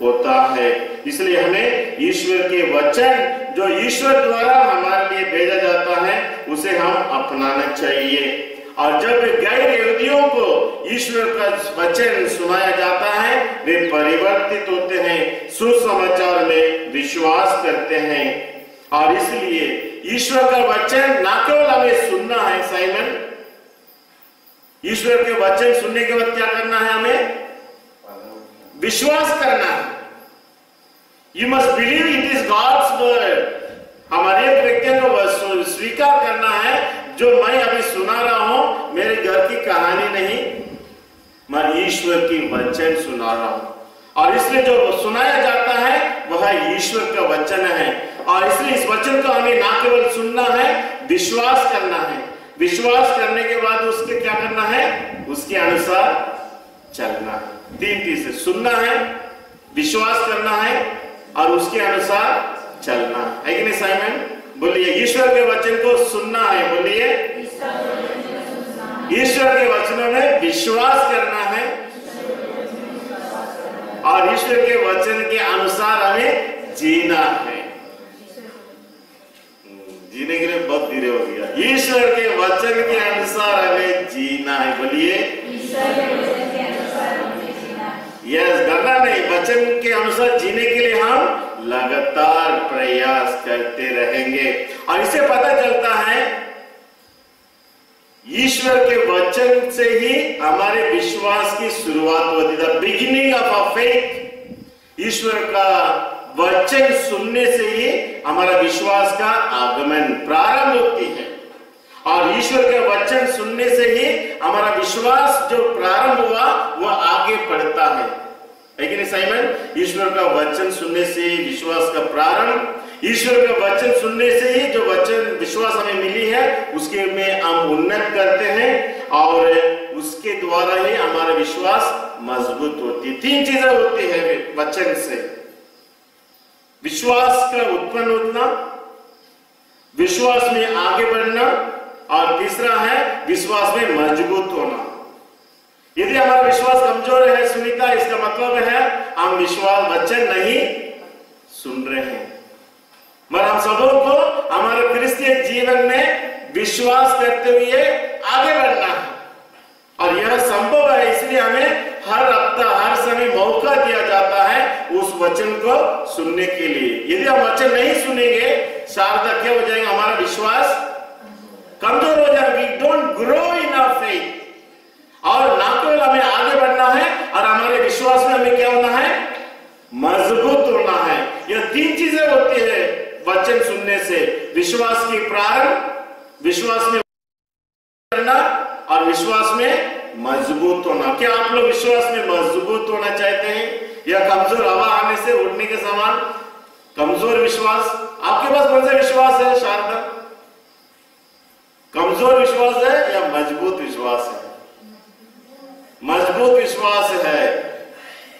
होता है। इसलिए हमें ईश्वर के वचन जो ईश्वर द्वारा हमारे लिए भेजा जाता है, उसे हम अपनाना चाहिए। और जब गैर यहूदियों को ईश्वर का वचन सुनाया जाता है, वे परिवर्तित होते हैं, सुसमाचार में विश्वास करते हैं। और इसलिए ईश्वर का वचन ना केवल हमें सुनना है साइमन, ईश्वर के वचन सुनने के बाद क्या करना है? हमें विश्वास करना है। You must believe it is God's word. हमारे एक व्यक्ति को स्वीकार करना है, जो मैं अभी सुना रहा हूं मेरे घर की कहानी नहीं, मैं ईश्वर की वचन सुना रहा हूं, और इसलिए जो सुनाया जाता है वह ईश्वर का वचन है। और इसलिए इस वचन को हमें ना केवल सुनना है, विश्वास करना है। विश्वास करने के बाद उसके क्या करना है, उसके अनुसार चलना है। तीन चीजें, सुनना है, विश्वास करना है और उसके अनुसार चलना है कि नहीं साइमन? बोलिए, ईश्वर के वचन को सुनना है। बोलिए, ईश्वर के वचनों में विश्वास करना है और ईश्वर के वचन के अनुसार हमें जीना है। जीने के लिए बहुत धीरे हो गया। ईश्वर के वचन के अनुसार हमें जीना है। बोलिए, यस, डरना नहीं, वचन के अनुसार जीने के लिए हम लगातार प्रयास करते रहेंगे। और इसे पता चलता है ईश्वर के वचन से ही हमारे विश्वास की शुरुआत होती है। The beginning of a faith, ईश्वर का वचन सुनने से ही हमारा विश्वास का आगमन प्रारंभ होती है। और ईश्वर के वचन सुनने से ही हमारा विश्वास जो प्रारंभ हुआ वह आगे बढ़ता है कि नहीं साइमन? ईश्वर का वचन सुनने से विश्वास का प्रारंभ, ईश्वर का वचन सुनने से ही जो वचन विश्वास हमें मिली है उसके में हम उन्नत करते हैं और उसके द्वारा ही हमारा विश्वास मजबूत होती है। तीन चीजें होती है वचन से, विश्वास का उत्पन्न होना, विश्वास में आगे बढ़ना और तीसरा है विश्वास में मजबूत होना। यदि हमारा विश्वास कमजोर है सुनीता, इसका मतलब है हम विश्वास वचन नहीं सुन रहे हैं। मगर हम सबों को हमारे क्रिस्तीय जीवन में विश्वास करते हुए आगे बढ़ना है और यह संभव है। इसलिए हमें हर हफ्ता हर समय मौका दिया जाता है उस वचन को सुनने के लिए। यदि हम वचन नहीं सुनेंगे, शारदा क्या हो जाएगा, हमारा विश्वास कमजोर हो जाएगा। We don't grow in our faith. और ना केवल हमें आगे बढ़ना है और हमारे विश्वास में हमें क्या होना है, मजबूत होना है। यह तीन चीजें होती है वचन सुनने से, विश्वास की प्रारंभ, विश्वास में करना और विश्वास में मजबूत होना। क्या आप लोग विश्वास में मजबूत होना चाहते हैं या कमजोर हवा आने से उड़ने के समान कमजोर विश्वास? आपके पास कौन सा विश्वास है शारदा? कमजोर विश्वास है या मजबूत विश्वास है? मजबूत विश्वास है,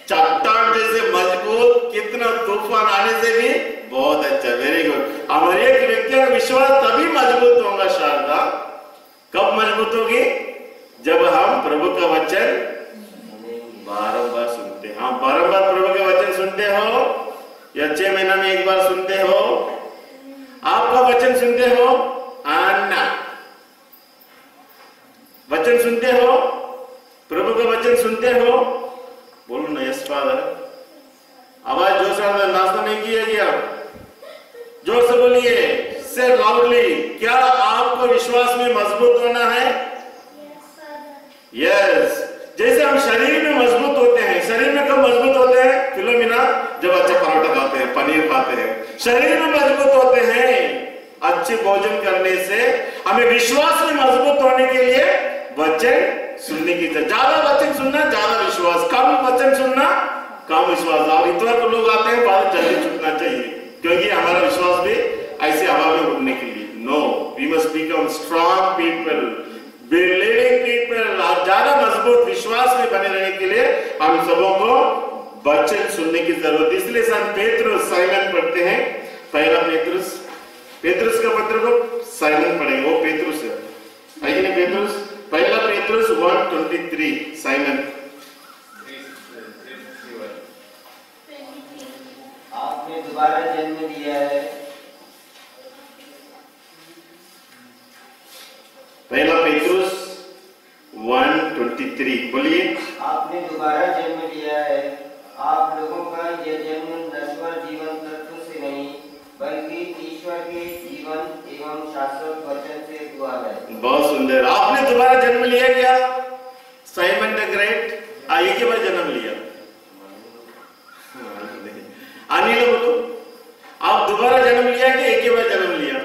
चट्टान जैसे मजबूत, कितना तूफान आने से भी बहुत अच्छा। Very good. हमारे एक व्यक्ति का विश्वास तभी मजबूत होगा शारदा, कब मजबूत होगी? जब हम प्रभु का वचन बारंबार सुनते हैं। हाँ, बारंबार प्रभु के वचन सुनते हो या 6 महीना में एक बार सुनते हो? आपका वचन सुनते हो? अन्ना वचन सुनते हो? प्रभु का वचन सुनते हो? बोलो ना, यस फादर। आवाज जोर से, नाश्ता नहीं किया क्या? जोर से बोलिए, से लाउडली। क्या आपको विश्वास में मजबूत होना है? यस। जैसे हम शरीर में मजबूत होते हैं, शरीर में कब मजबूत होते हैं फिलोमिना? जब अच्छा पराठा खाते हैं, पनीर खाते हैं, शरीर में मजबूत होते हैं। अच्छे भोजन करने से हमें विश्वास में मजबूत होने के लिए वचन सुनने की, ज्यादा वचन सुनना ज्यादा विश्वास, कम वचन सुनना कम विश्वास। और इतवार को लोग आते हैं, बाद जल्दी छूटना चाहिए क्योंकि हमारा विश्वास भी ऐसे हवा में उड़ने के लिए। No, we must become strong people, believing people. और ज्यादा मजबूत विश्वास में बने रहने के लिए हम सबों को वचन सुनने की जरूरत है। इसलिए संत पेतरुस, साइमन पढ़ते हैं, पहला पेतरुस का पत्र को साइमन पढ़ेंगे, वो पेतरुस है कि नहीं? पेतरुस, पहला पेतरुस 1:23, साइमन।
आपने दोबारा जन्म लिया है।
पहला पेतरुस 1:23, बोलिए।
आपने दोबारा जन्म लिया है। आप लोगों का यह जन्म नश्वर जीवन तत्व से नहीं बल्कि ईश्वर के जीवन एवं शाश्वत वचन से हुआ है।
बहुत सुंदर। आपने दोबारा जन्म लिया क्या? साइमन द ग्रेट एक ही बार जन्म लिया? अनिल बोलो, आप दोबारा जन्म लिया कि एक ही बार जन्म लिया?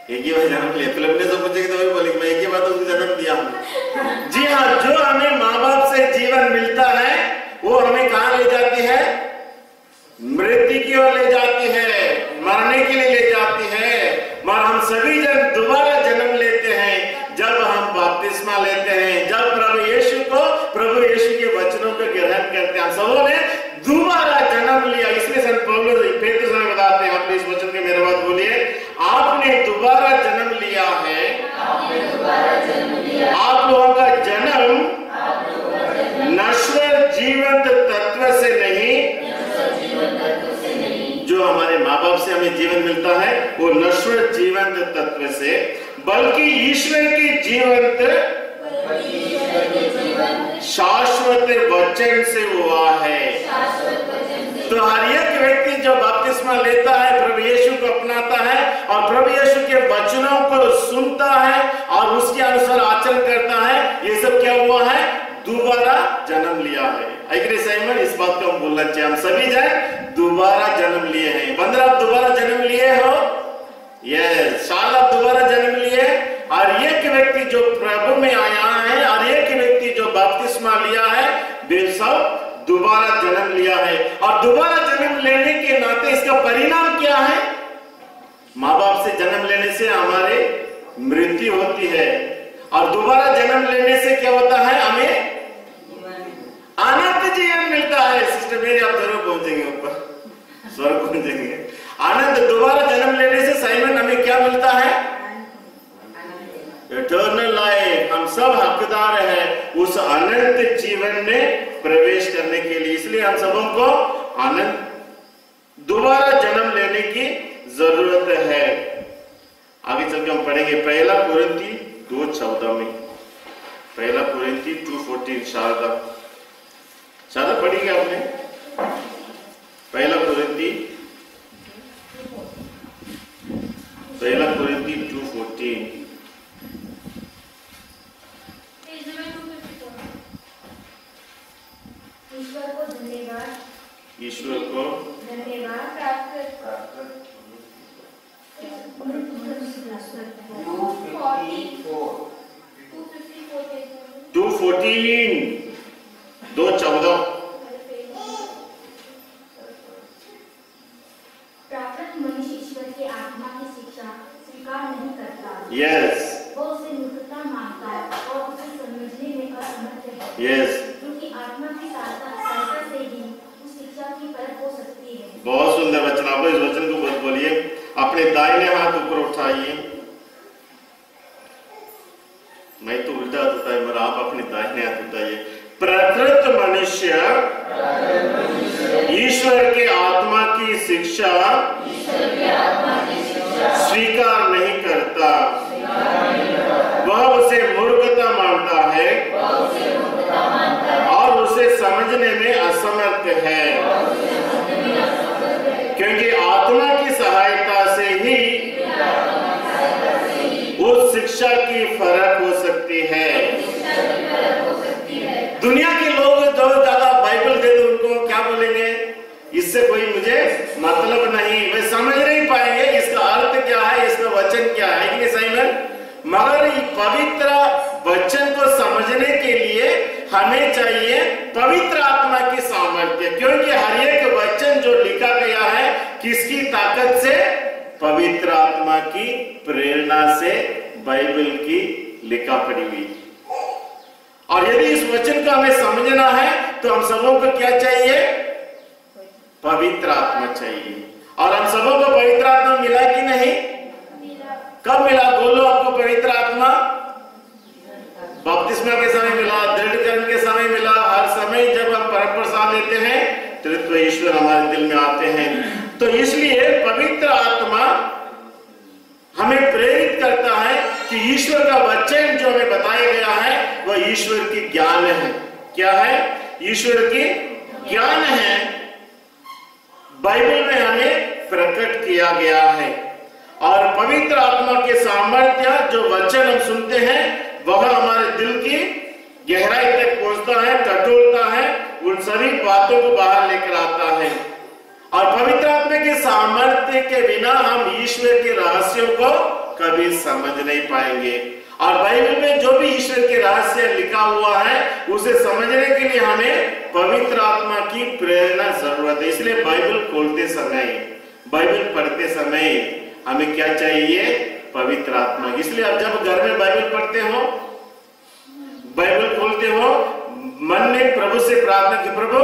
एक ही बार जन्म लिया। फिल्म ने तो पूछेगी तो वही बोलेगी मैं एक ही बार तो जन्म दिया हूं। जी हाँ, जो हमें माँ बाप से जीवन मिलता है वो हमें कहाँ ले जाती है? मृत्यु की ओर ले जाती है, मरने के लिए ले जाती है। मगर हम सभी जन दोबारा जन्म लेते हैं जब हम बपतिस्मा लेते हैं, जब प्रभु यीशु के वचनों को ग्रहण करते हैं। सबों ने दोबारा जन्म लिया। इसलिए संत पौलुस पेतरुस हमें बताते हैं, अपने इस वचन के मेरे बात बोलिए, आपने दोबारा जन्म लिया है। आप लोगों का जन्म नश्वर जीवंत तत्व से नहीं, जो हमारे माँ बाप से हमें जीवन मिलता है वो नश्वर जीवंत तत्व से, बल्कि ईश्वर की जीवंत शाश्वत वचन से हुआ है। तो हर एक व्यक्ति जो बपतिस्मा लेता है, प्रभु यीशु को अपनाता है और प्रभु यीशु के वचनों को सुनता है और उसके अनुसार आचरण करता है, ये सब क्या हुआ है? दोबारा जन्म लिया है। इस बात को हम बोलना चाहिए, हम सभी जन दोबारा जन्म लिए हैं। बंदर आप दोबारा जन्म लिए हो? यस, शायद आप दोबारा जन्म लिए। और एक व्यक्ति जो प्रभु में आया है और एक व्यक्ति जो बपतिस्मा लिया है, वे सब दोबारा जन्म लिया है। और दोबारा जन्म लेने के नाते इसका परिणाम क्या है? माँ बाप से जन्म लेने से हमारे मृत्यु होती है और दोबारा जन्म लेने से क्या होता है? हमें अनंत जीवन मिलता है। सिस्टर मेरी आप जरूर पहुंचेंगे ऊपर, स्वर्ग पहुंचेंगे। आनंद, दोबारा जन्म लेने से साइमन हमें क्या मिलता है? Eternal life. हम सब हकदार हैं उस अनंत जीवन में प्रवेश करने के लिए। इसलिए हम सबों को अनंत दोबारा जन्म लेने की जरूरत है। आगे चल के हम पढ़ेंगे पहला कुरिन्थी 2:14 में, पहला कुरिन्थी 2:14। शारदा पढ़िए आपने पहला कुरिन्थी 2:14। ईश्वर को धन्यवाद प्राप्त 2:14
प्राकृत मनुष्य ईश्वर की आत्मा की शिक्षा स्वीकार नहीं करता।
यस,
वो उसे मूर्खता मानता है और उसे समझने में असमर्थ है।
यस,
क्योंकि आत्मा की सहायता से ही उस शिक्षा की परख हो सकती है।
बहुत सुंदर वचन। आप इस वचन को बहुत बोलिए। अपने दाहिने हाथ ऊपर उठाइए। मैं तो उल्टा होता है, मगर आप अपने दाहिने हाथ उठाइए। प्रकृत मनुष्य ईश्वर के आत्मा की शिक्षा स्वीकार नहीं करता, वह उसे मूर्खता मानता है और उसे समझने में असमर्थ है, क्योंकि आत्मा की सहायता से ही उस शिक्षा की फर्क हो सकती है। दुनिया के लोग जो ज्यादा बाइबल दे दो उनको क्या बोलेंगे? इससे कोई मुझे मतलब नहीं, वे समझ नहीं पाएंगे इसका अर्थ क्या है, इसका वचन क्या है कि सही में। मगर पवित्र वचन को समझने के लिए हमें चाहिए पवित्र आत्मा की सामर्थ्य, क्योंकि हर एक वचन जो लिखा गया है किसकी ताकत से? पवित्र आत्मा की प्रेरणा से बाइबल की लिखा पड़ी हुई। और यदि इस वचन को हमें समझना है तो हम सबों को क्या चाहिए? पवित्र आत्मा चाहिए। और हम सबों को पवित्र आत्मा मिला कि नहीं? कब मिला? बोलो आपको पवित्र आत्मा। बपतिस्मा के समय मिला, दृढ़ीकरण के समय मिला। हर समय जब हम परम प्रसाद लेते हैं त्रित्व ईश्वर हमारे दिल में आते हैं। तो इसलिए पवित्र आत्मा हमें प्रेरित करता है कि ईश्वर का वचन जो हमें बताया गया है वह ईश्वर की ज्ञान है। क्या है? ईश्वर की ज्ञान है। बाइबल में हमें प्रकट किया गया है। और पवित्र आत्मा के सामर्थ्य जो वचन हम सुनते हैं वह हमारे दिल की गहराई तक पहुंचता है, टटोलता है, उन सभी बातों को बाहर लेकर आता है। की सामर्थ्य के बिना हम ईश्वर के रहस्यों को कभी समझ नहीं पाएंगे। और बाइबल में जो भी ईश्वर के रहस्य लिखा हुआ है उसे समझने के लिए हमें पवित्र आत्मा की प्रेरणा जरूरत है। इसलिए बाइबल खोलते समय, बाइबल पढ़ते समय हमें क्या चाहिए? पवित्र आत्मा। इसलिए अब जब घर में बाइबल पढ़ते हो, बाइबल खोलते हो, मन में प्रभु से प्रार्थना की, प्रभु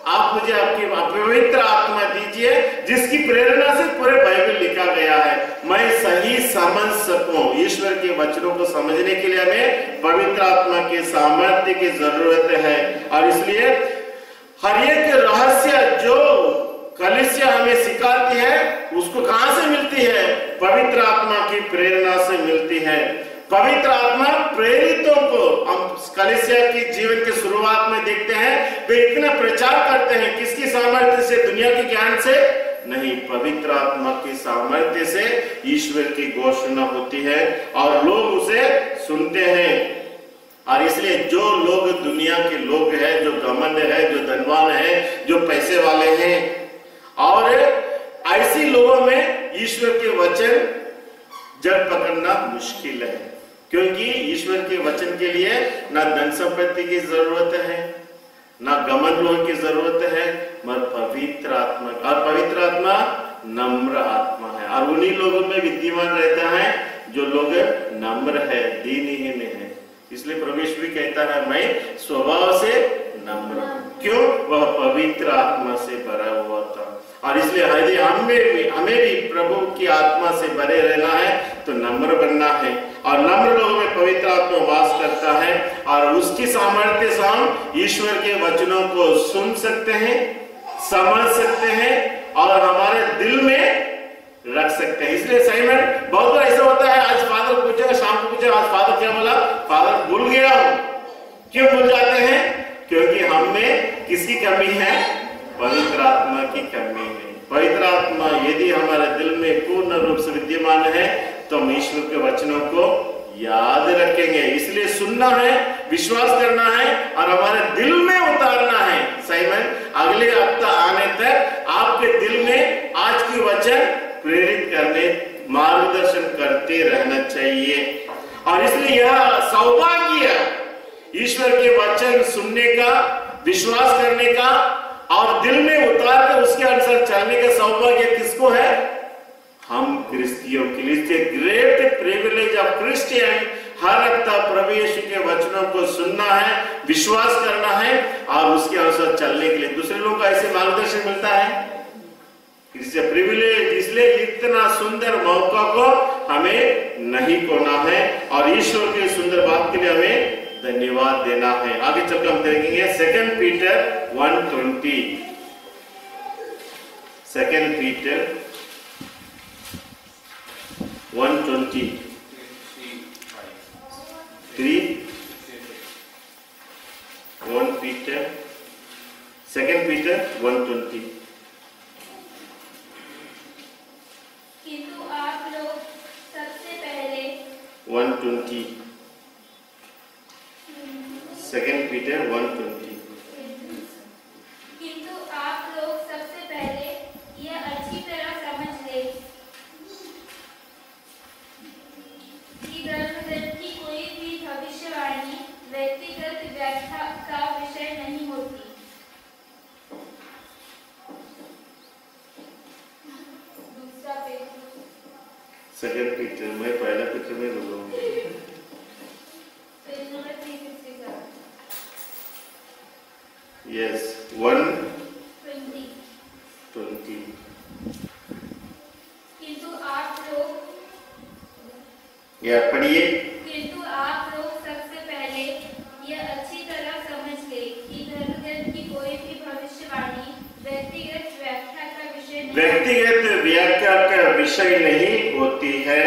आप मुझे आपकी पवित्र आत्मा दीजिए जिसकी प्रेरणा से पूरे बाइबल लिखा गया है, मैं सही समझ सकूं। ईश्वर के वचनों को समझने के लिए हमें पवित्र आत्मा के सामर्थ्य की जरूरत है। और इसलिए हर एक रहस्य जो कलीसिया हमें सिखाती है उसको कहां से मिलती है? पवित्र आत्मा की प्रेरणा से मिलती है। पवित्र आत्मा प्रेरितों को हम कलीसिया की जीवन के शुरुआत में देखते हैं, वे इतना प्रचार करते हैं, किसकी सामर्थ्य से? दुनिया के ज्ञान से नहीं, पवित्र आत्मा की सामर्थ्य से ईश्वर की घोषणा होती है और लोग उसे सुनते हैं। और इसलिए जो लोग दुनिया के लोग हैं, जो घमंड है, जो धनवान है, जो पैसे वाले हैं, और ऐसे लोगों में ईश्वर के वचन जड़ पकड़ना मुश्किल है, क्योंकि ईश्वर के वचन के लिए ना धन संपत्ति की जरूरत है, ना घमंड लोगों की जरूरत है, मगर पवित्र आत्मा। और पवित्र आत्मा नम्र आत्मा है, और उन्हीं लोगों में विद्यमान रहता है जो लोग नम्र है, दीनहीन है। इसलिए प्रभु यीशु भी कहता है, मैं स्वभाव से नम्र हूं। क्यों? वह पवित्र आत्मा से भरा हुआ था। और इसलिए यदि हमें भी प्रभु की आत्मा से भरे रहना है तो नम्र बनना है, और नम्र लोगों में पवित्र आत्मा वास करता है, और उसकी सामर्थ्य से हम ईश्वर के वचनों को सुन सकते हैं, समझ सकते हैं और हमारे दिल में रख सकते हैं। इसलिए सही में बहुत बार ऐसा होता है, आज फादर पूछेगा, शाम को पूछेगा, आज फादर क्या बोला? फादर भूल गया हूं। क्यों भूल जाते हैं? क्योंकि हम में किसकी कमी है? पवित्र आत्मा की कमी है। पवित्र आत्मा यदि हमारे दिल में पूर्ण रूप से विद्यमान है तो हम ईश्वर के वचनों को याद रखेंगे। इसलिए सुनना है, विश्वास करना है और हमारे दिल में उतारना है। सही में अगले हफ्ता आने तक आपके दिल में आज की वचन प्रेरित करने, मार्गदर्शन करते रहना चाहिए। और इसलिए यह सौभाग्य ईश्वर के वचन सुनने का, विश्वास करने का और दिल में उतार कर उसके अनुसार चलने का सौभाग्य किसको है? हम क्रिस्टियों के लिए। ग्रेट प्रिविलेज ऑफ क्रिश्चियन, हर हफ्ता प्रभु यीशु के वचनों को सुनना है, विश्वास करना है और उसके अनुसार चलने के लिए दूसरे लोगों को ऐसे मार्गदर्शन मिलता है। इससे प्रिविलेज, इसलिए इतना सुंदर मौका को हमें नहीं खोना है और ईश्वर के सुंदर बात के लिए हमें धन्यवाद देना है। आगे चलकर हम देखेंगे 2 पीटर 1:20। 2 Peter 1:20 1 Peter 2 Peter 1:20।
किंतु आप लोग सबसे पहले
1:20 2 पीटर 1:20।
किंतु आप लोग सबसे पहले यह अच्छी तरह समझ ले कि धर्मग्रंथ की कोई भी भविष्यवाणी व्यक्तिगत व्याख्या का विषय नहीं होती। दूसरा पेज
2 पीटर में पहला पीटर में बोलूंगा
पेज नंबर 367।
यस 1:20।
किंतु आप लोग
या पढ़िए।
किंतु आप लोग सबसे पहले यह अच्छी तरह समझ ले कि धर्मग्रंथ की कोई भी भविष्यवाणी व्यक्तिगत
व्याख्या का विषय नहीं होती है,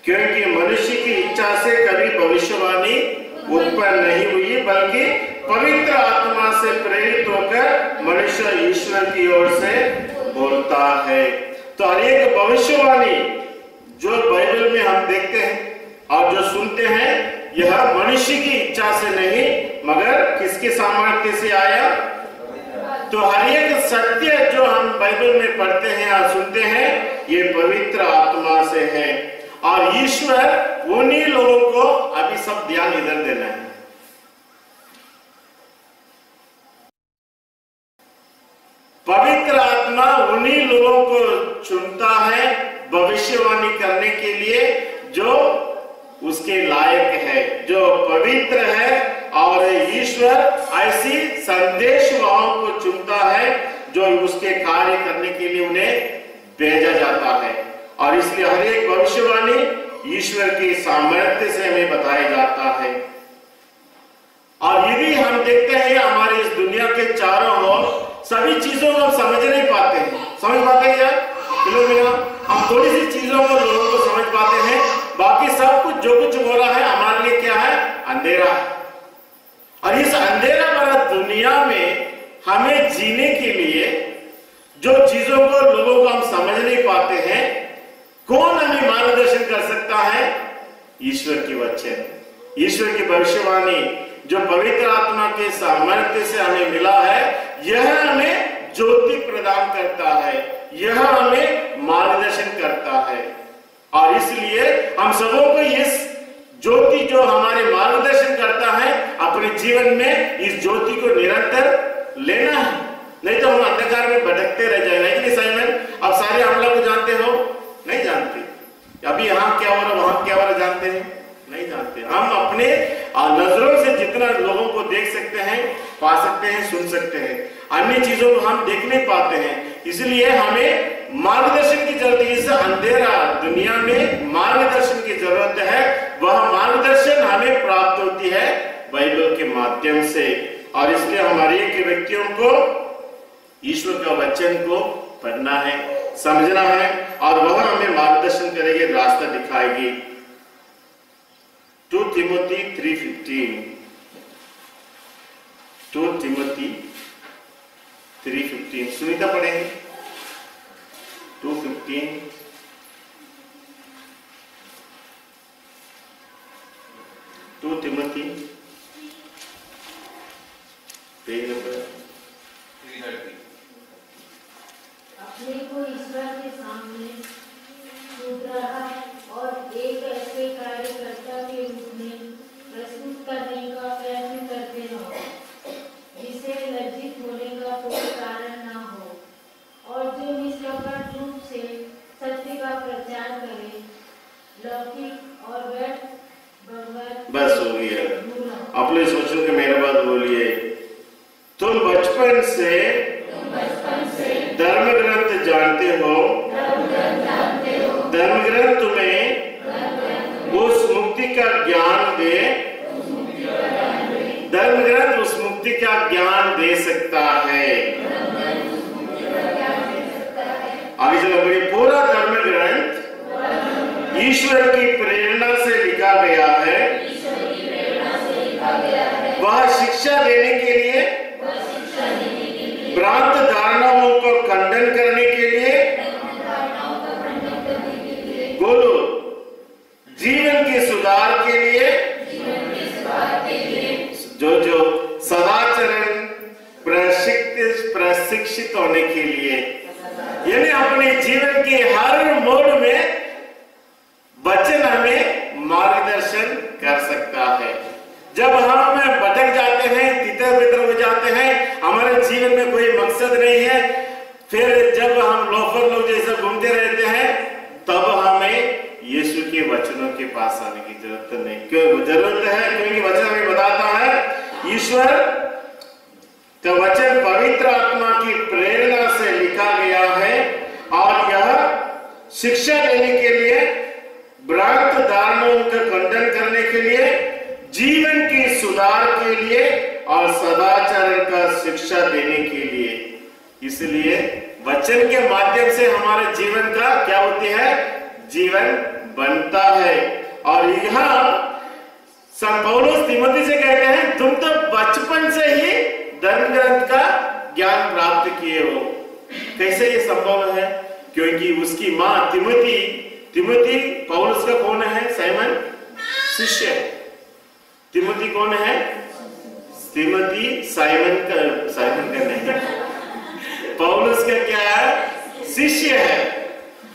क्योंकि मनुष्य की इच्छा से कभी भविष्यवाणी उत्पन्न नहीं हुई, बल्कि पवित्र आत्मा से प्रेरित होकर मनुष्य ईश्वर की ओर से बोलता है। तो हर एक भविष्यवाणी जो बाइबल में हम देखते हैं और जो सुनते हैं, यह मनुष्य की इच्छा से नहीं मगर किसके सामर्थ्य से आया? तो हर एक सत्य जो हम बाइबल में पढ़ते हैं और सुनते हैं, ये पवित्र आत्मा से है। और ईश्वर उन्हीं लोगों को, अभी सब ध्यान इधर देना है, पवित्र आत्मा उन्हीं लोगों को चुनता है भविष्यवाणी करने के लिए जो उसके लायक है, जो पवित्र है। और ईश्वर ऐसी संदेशवाहकों को चुनता है जो उसके कार्य करने के लिए उन्हें भेजा जाता है। और इसलिए हर एक भविष्यवाणी ईश्वर के सामर्थ्य से हमें बताया जाता है। और यदि हम देखते हैं हमारे इस दुनिया के चारों ओर सभी चीजों को हम समझ नहीं पाते हैं, समझ पाते हैं यार फिलोमिना? हम थोड़ी सी चीजों को, लोगों को समझ पाते हैं, बाकी सब कुछ जो कुछ हो रहा है हमारे लिए क्या है? अंधेरा है। और इस अंधेरा भरा दुनिया में हमें जीने के लिए जो चीजों को, लोगों को हम समझ नहीं पाते हैं, कौन हमें मार्गदर्शन कर सकता है? ईश्वर की वचन, ईश्वर की भविष्यवाणी जो पवित्र आत्मा के सामर्थ्य से हमें मिला है, यह हमें ज्योति प्रदान करता है, यह हमें मार्गदर्शन करता है। और इसलिए हम सबों को इस ज्योति जो हमारे मार्गदर्शन करता है, अपने जीवन में इस ज्योति को निरंतर लेना है, नहीं तो हम अंधकार में भटकते रह जाएंगे। नहीं साइमन? अब सारे हम लोग जानते हो? नहीं जानते। अभी यहाँ क्या हो रहा, वहां क्या हो रहा जानते हैं? नहीं जानते। हम अपने नजरों से जितना लोगों को देख सकते हैं, पा सकते हैं, सुन सकते हैं, अन्य चीजों को हम देख नहीं पाते हैं। इसलिए हमें मार्गदर्शन की जरूरत है। इस अंधेरा दुनिया में मार्गदर्शन की जरूरत है। वह मार्गदर्शन हमें प्राप्त होती है बाइबल के माध्यम से। और इसलिए हमारे एक व्यक्तियों को ईश्वर का वचन को पढ़ना है, समझना है, और वह हमें मार्गदर्शन करेगी, रास्ता दिखाएगी। 2 तिमोथी 3:15, 2 तिमोथी 3:15 सुनीता पढ़ेंगे। 2:15 2 तिमोथी पेज नंबर
330।
अपने को ईश्वर के सामने सुधरा और एक ऐसे कार्यकर्ता के रूप में प्रस्तुत करने का प्रयत्न करते रहो जिसे लज्जित होने का कोई कारण न हो, और जो निष्कपट रूप से सत्य का प्रचार करे, लौकिक और व्यर्थ
बस हो गया। आप लोग सोचो कि मेरे बात बोलिए। तुम बचपन से धर्म ग्रंथ जानते हो, धर्म ग्रंथ तुम्हें उस मुक्ति का ज्ञान दे, धर्म ग्रंथ उस मुक्ति का ज्ञान दे सकता है। आगे चलो बढ़िए। पूरा धर्म ग्रंथ ईश्वर की प्रेरणा से लिखा गया है, वह शिक्षा देने के लिए, भ्रांत धारणाओं को खंडन करने के लिए, बोलो, जीवन के सुधार के लिए, जो सदाचरण प्रशिक्षित होने के लिए, यानी अपने जीवन के हर मोड़ में वचन हमें मार्गदर्शन कर सकता है। जब हम भटक जाते हैं, तितर-बितर हो जाते हैं, हमारे जीवन में कोई मकसद नहीं है, फिर जब हम लोफर लोग जैसे घूमते रहते हैं, तब हमें यीशु के वचनों के पास आने की जरूरत नहीं। क्यों जरूरत है? क्योंकि वचन हमें बताता है ईश्वर का वचन पवित्र आत्मा की प्रेरणा से लिखा गया है, और यह शिक्षा देने के लिए, भ्रांत धारणाओं का खंडन करने के लिए, जीवन के सुधार के लिए और सदाचरण का शिक्षा देने के लिए। इसलिए वचन के माध्यम से हमारे जीवन का क्या होती है? जीवन बनता है। और यहाँ संत पौलुस तिमोथी से कहते हैं, तुम तो बचपन से ही धर्म ग्रंथ का ज्ञान प्राप्त किए हो। कैसे ये संभव है? क्योंकि उसकी माँ तिमोथी पौलुस का कौन है? साइमन शिष्य। तिमोथी कौन है? तिमोथी साइमन का नहीं, पौलुस का क्या है? शिष्य है।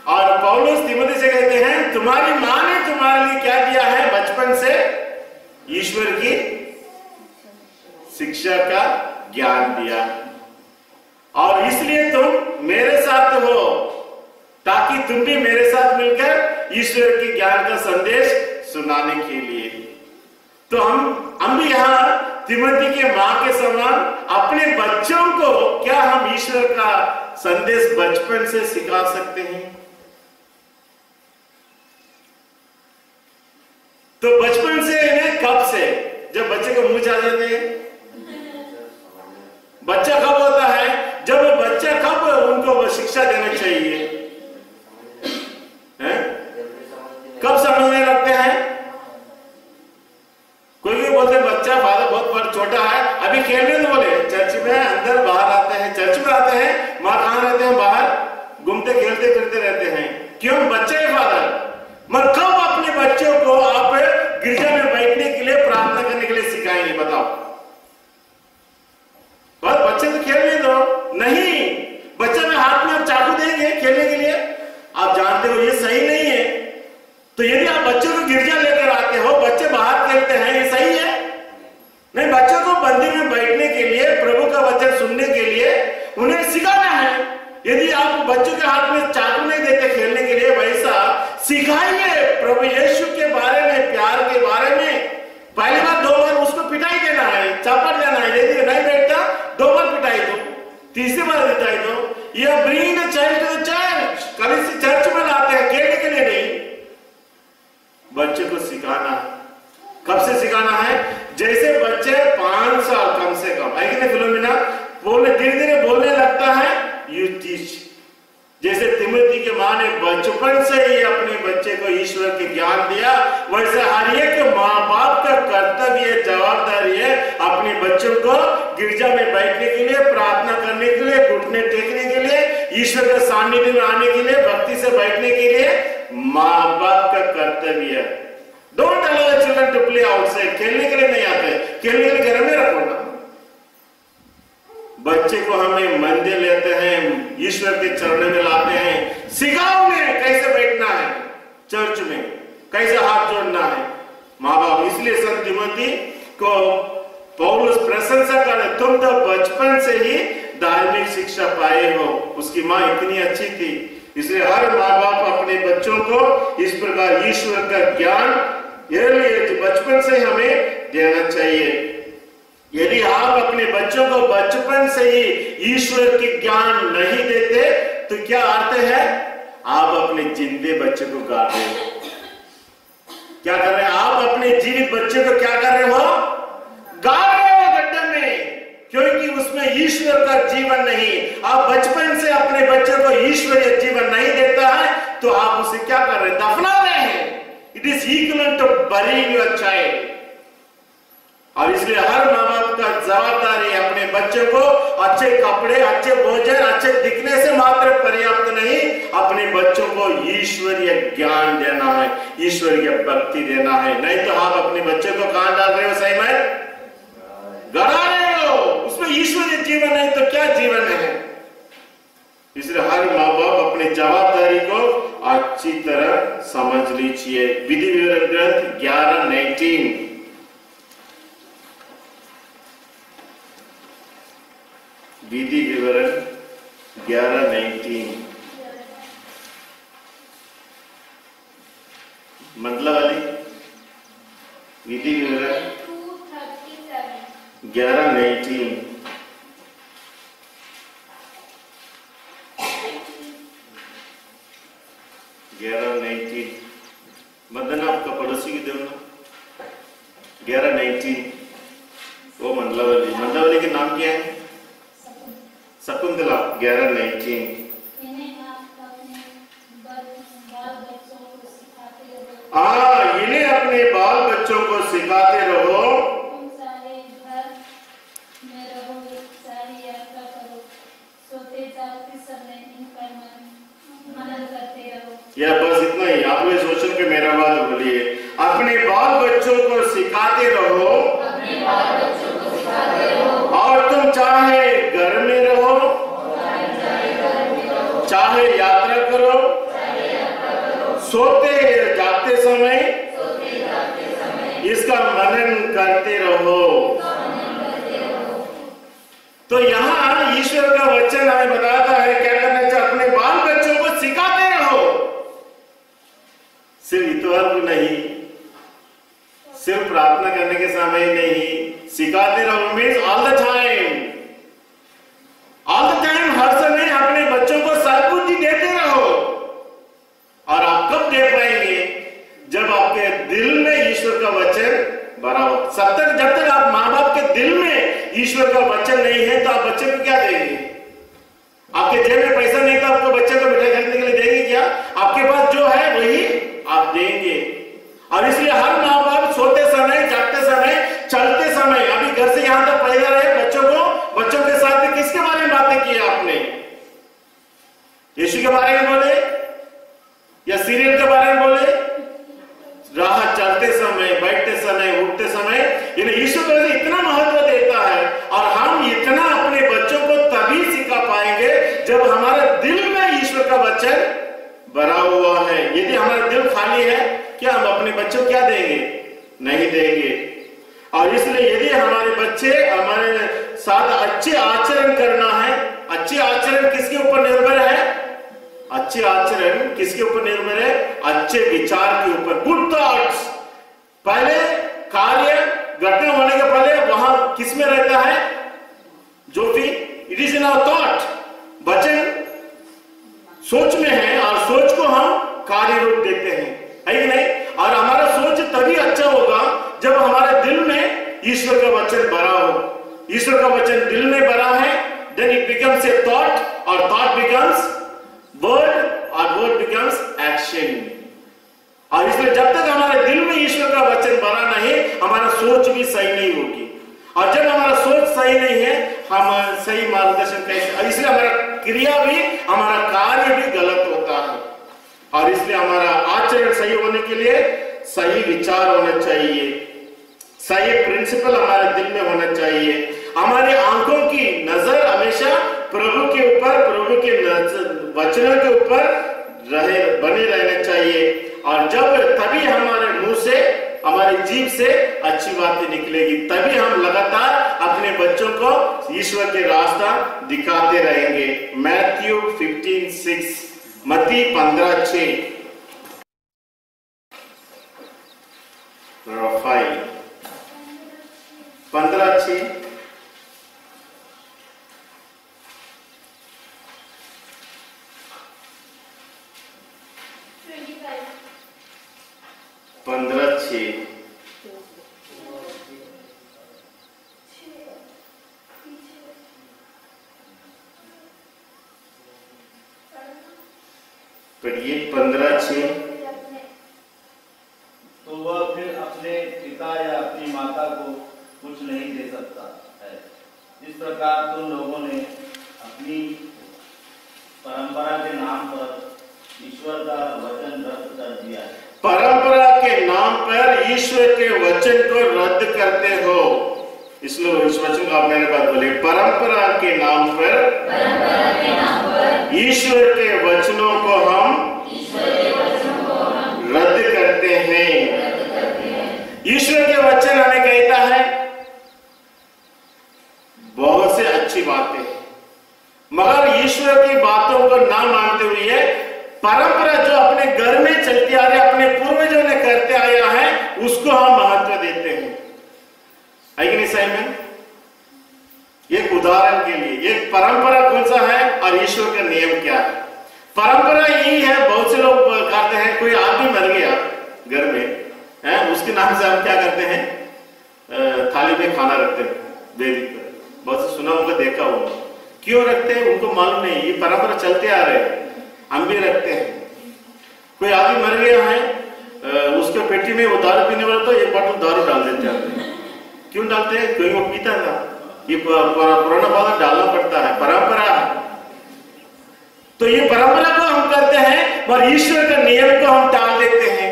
और पौलुस तीमुथियुस से कहते हैं तुम्हारी मां ने तुम्हारे लिए क्या दिया है? बचपन से ईश्वर की शिक्षा का ज्ञान दिया, और इसलिए तुम मेरे साथ हो ताकि तुम भी मेरे साथ मिलकर ईश्वर के ज्ञान का संदेश सुनाने के लिए। तो हम भी यहां तीमुथियुस के मां के समान अपने बच्चों को क्या हम ईश्वर का संदेश बचपन से सिखा सकते हैं? तो बचपन से इन्हें कब से? जब बच्चे को मुंह जा जाते हैं। बच्चा कब होता है? जब बच्चा कब उनको शिक्षा देना चाहिए है? कब समझने लगते हैं? कोई बोलते बच्चा फादर बहुत छोटा है अभी खेलने तो बोले चर्च में अंदर बाहर आते हैं, चर्च में आते हैं, मां कहां रहते हैं? बाहर घूमते खेलते फिरते रहते हैं। क्यों? बच्चे है फादर। मगर कब अपने बच्चों को आप गिरजा में बैठने के लिए प्रार्थना करने के लिए सिखाएंगे? बताओ। बस बच्चे तो खेलने दो। नहीं, बच्चा में हाथ में आप चाकू देंगे खेलने के लिए, आप जानते हो ये सही नहीं है। तो यदि आप बच्चों को गिरजा लेकर आते हो, बच्चे बाहर खेलते हैं, ये सही है? नहीं, बच्चों को मंदिर में बैठने के लिए, प्रभु का वचन सुनने के लिए उन्हें सिखाना है। यदि आप बच्चों के हाथ में चाकू नहीं देते खेलने के लिए, वैसा सिखाइए प्रभु यीशु के बारे में, प्यार के बारे में। पहली बार 2 बार उसको पिटाई देना है, चापट देना है। यदि नहीं बैठता 2 बार पिटाई दो, तीसरी बार पिटाई दो। या bring the child to the church, कल से चर्च में लाते हैं, खेलने के लिए नहीं। बच्चे को सिखाना है। कब से सिखाना है? जैसे बच्चे 5 साल कम से कम, है कि नहीं फिलोमिना? बोलने धीरे धीरे बोलने लगता है, यू टीच। जैसे तीमुथियुस के मां ने बचपन से ही अपने बच्चे को ईश्वर के ज्ञान दिया, वैसे हर एक मां बाप का कर्तव्य, जवाबदारी है अपने बच्चों को गिरजा में बैठने के लिए, प्रार्थना करने के लिए, घुटने टेकने के लिए, ईश्वर के सानिध्य में आने के लिए, भक्ति से बैठने के लिए मां बाप का कर्तव्य है। Don't allow the children to play outside. खेलने के लिए नहीं आते, खेलने के लिए घर में रखो ना। बच्चे को हमें मंदिर लेते हैं, ईश्वर के चरणों में लाते हैं, सिखाओ उन्हें कैसे बैठना है चर्च में, कैसे हाथ जोड़ना है। माँ बाप, इसलिए संत तीमुथियुस को पौलुस प्रशंसा करे, तुम तो बचपन से ही धार्मिक शिक्षा पाए हो। उसकी माँ इतनी अच्छी थी, इसलिए हर माँ बाप अपने बच्चों को इस प्रकार ईश्वर का ज्ञान बचपन से हमें देना चाहिए। यदि आप अपने बच्चों को बचपन से ही ईश्वर के ज्ञान नहीं देते तो क्या अर्थ है? आप अपने जिंदे बच्चे को गा रहे हो। क्या कर रहे हैं? आप अपने जीवित बच्चे को क्या कर रहे हो? गा रहे हो गड्ढे में, क्योंकि उसमें ईश्वर का जीवन नहीं। आप बचपन से अपने बच्चे को ईश्वरीय जीवन नहीं देता है तो आप उसे क्या कर रहे हैं? दफना रहे हैं। It is equal to burying your child. और इसलिए हर माँ बाप का जवाबदारी है अपने बच्चों को अच्छे कपड़े, अच्छे भोजन, अच्छे दिखने से मात्र पर्याप्त नहीं, अपने बच्चों को ईश्वरीय ज्ञान देना है, ईश्वरीय भक्ति देना है। नहीं तो आप अपने बच्चे को कहां डाल रहे हो? सही में गड़ा रहे हो। उसमें ईश्वरीय जीवन नहीं तो क्या जीवन है? इसलिए हर माँ बाप अपनी जवाबदारी को अच्छी तरह समझ लीजिए। विधि विवरण ग्रंथ 11:19। विधि विवरण 11:19 मतलब वाली विधि विवरण 11:19 11:19 मदन आपका पड़ोसी की देव ना 11:19 वो मंडलावली के नाम क्या है? शकुंतला। 11:19 इन्हें अपने बाल बच्चों को सिखाते रहो।
तुम सारे घर में रहो, सारी यात्रा करो, सोते जागते समय इनका मनन करते रहो।
यह बस इतना ही। आप लोग सोच के मेरा बात बोलिए। अपने बाल बच्चों को सिखाते रहो,
अपने बाल बच्चों को सिखाते रहो,
और तुम चाहे घर में रहो, चाहे यात्रा करो, सोते जागते समय इसका मनन करते रहो। तो यहाँ ईश्वर का वचन हमें बताता है क्या करना चाहिए, अपने बाल बच्चों को सिखाते रहो, सिर्फ इतवार को नहीं, सिर्फ प्रार्थना करने के समय नहीं, सिखाते रहो। मीन्स ऑल द टाइम, हर समय अपने बच्चों को सद्बुद्धि देते रहो। और आप कब दे पाएंगे, जब आपके दिल में ईश्वर का वचन भरा हो। जब तक आप माँ बाप के दिल में ईश्वर का वचन नहीं है तो आप बच्चे को क्या देंगे? आपके जेब में पैसा नहीं तो आपको बच्चे को मिठाई खरीदने के लिए देंगे क्या? आपके पास जो है वही आप देंगे। और इसलिए हर माँ बाप सोते समय, जागते समय, चलते समय, अभी घर से यहां तक पैदा रहे बच्चों के साथ में किसके बारे में बातें की आपने? यीशु के बारे में बोले या सीरियल के बारे में बोले? राह चलते समय, बैठते समय, उठते समय, ईश्वर को इतना महत्व देता है। और हम इतना अपने बच्चों को तभी सिखा पाएंगे जब हमारे दिल में ईश्वर का वचन भरा हुआ है। यदि हमारा दिल खाली है, क्या हम अपने बच्चों को क्या देंगे? नहीं देंगे। और इसलिए यदि हमारे बच्चे हमारे साथ अच्छे आचरण करना है, अच्छे आचरण किसके ऊपर निर्भर है? अच्छे आचरण किसके ऊपर निर्भर है? अच्छे विचार के ऊपर, गुड थॉट्स। पहले कार्य घटना होने के पहले वहां किस में रहता है? जो भी it is in our thought. वचन सोच में है और सोच को हम कार्य रूप देते हैं, है कि नहीं? और हमारा सोच तभी अच्छा होगा जब हमारे दिल में ईश्वर का वचन भरा हो। ईश्वर का वचन दिल में भरा है, then it becomes a thought, और थॉट बिकम्स वर्ड, और वर्ड बिकम्स एक्शन। और इसलिए जब तक हमारे दिल में ईश्वर का वचन भरा नहीं, हमारा सोच भी सही नहीं होगी। और जब हमारा सोच सही नहीं है, हम सही मार्गदर्शन कैसे? इसलिए हमारा क्रिया भी, हमारा कार्य भी गलत होता है। और इसलिए हमारा आचरण सही होने के लिए सही विचार होना चाहिए, सही प्रिंसिपल हमारे दिल में होना चाहिए। हमारी आंखों की नजर हमेशा प्रभु के ऊपर, प्रभु के वचनों के ऊपर बने रहना चाहिए। और जब तभी हमारे मुंह से, हमारी जीभ से अच्छी बातें निकलेगी, तभी हम लगातार अपने बच्चों को ईश्वर के रास्ता दिखाते रहेंगे। मैथ्यू 15:6, मत्ती 15:6, 15:6। पढ़िए 15:6।
तो वह फिर अपने पिता या अपनी माता को कुछ नहीं दे सकता है। इस प्रकार तुम लोगों ने अपनी परंपरा के नाम पर ईश्वर का वचन रद्द कर दिया है।
परंपरा के नाम पर ईश्वर के वचन को रद्द करते हो। इसलिए इस वचन को आप मेरे पास बोले, परंपरा के नाम पर ईश्वर के वचनों को हम रद्द करते हैं। ईश्वर के वचन हमें कहता है बहुत से अच्छी बातें, मगर ईश्वर की बातों को ना मानते हुए परंपरा जो अपने घर में चलती आ रही, अपने पूर्वजों ने करते आया है, उसको हम महत्व देते हैं, है कि नहीं? सही में एक उदाहरण के लिए, एक परंपरा कौन सा है और ईश्वर का नियम क्या है? परंपरा यही है, बहुत से लोग करते हैं, कोई आदमी मर गया घर में है, उसके नाम से हम क्या करते हैं? थाली में खाना रखते हैं, वेदी पर। बहुत से सुना होगा, देखा होगा। क्यों रखते हैं उनको मालूम नहीं, ये परंपरा चलते आ रहे हैं, हम भी रखते हैं। कोई आदमी मर गया है, उसके पेटी में वो दारू पीने वाला, तो एक बोतल दारू डाल देते हैं। क्यों डालते हैं? कोई वो पीता था, ये पुराना बात डालना पड़ता है, परंपरा है। तो ये परंपरा को हम करते हैं और ईश्वर का नियम को हम टाल देते हैं।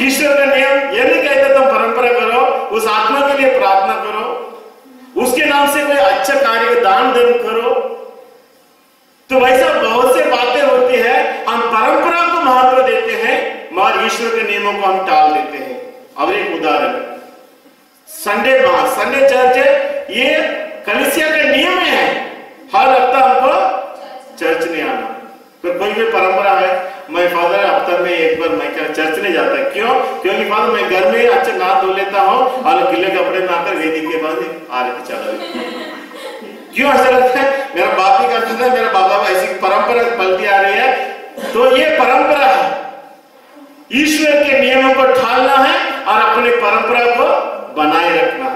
ईश्वर का नियम ये नहीं कहता तुम परंपरा करो, उस आत्मा के लिए प्रार्थना करो, उसके नाम से कोई अच्छा कार्य दान धर्म करो। तो वैसा बहुत से बातें होती महत्व देते हैं मगर ईश्वर के नियमों को हम टाल देते हैं। अब एक उदाहरण, संडे चर्च है, ये कलीसिया के नियम है, हर हफ्ता हमको चर्च नहीं आना। फिर कोई भी परंपरा है, मैं फादर हफ्ता में एक बार मैं क्या चर्च नहीं जाता, क्यों? क्योंकि फादर मैं घर में अच्छा नहा धो लेता हूँ और गिले कपड़े में आकर वेदी के बाद आरती चला। क्यों ऐसा लगता है? मेरा बाप भी करता था, मेरा बाबा ऐसी परंपरा पलती आ रही है, तो ये परंपरा है। ईश्वर के नियमों को ठालना है और अपनी परंपरा को बनाए रखना।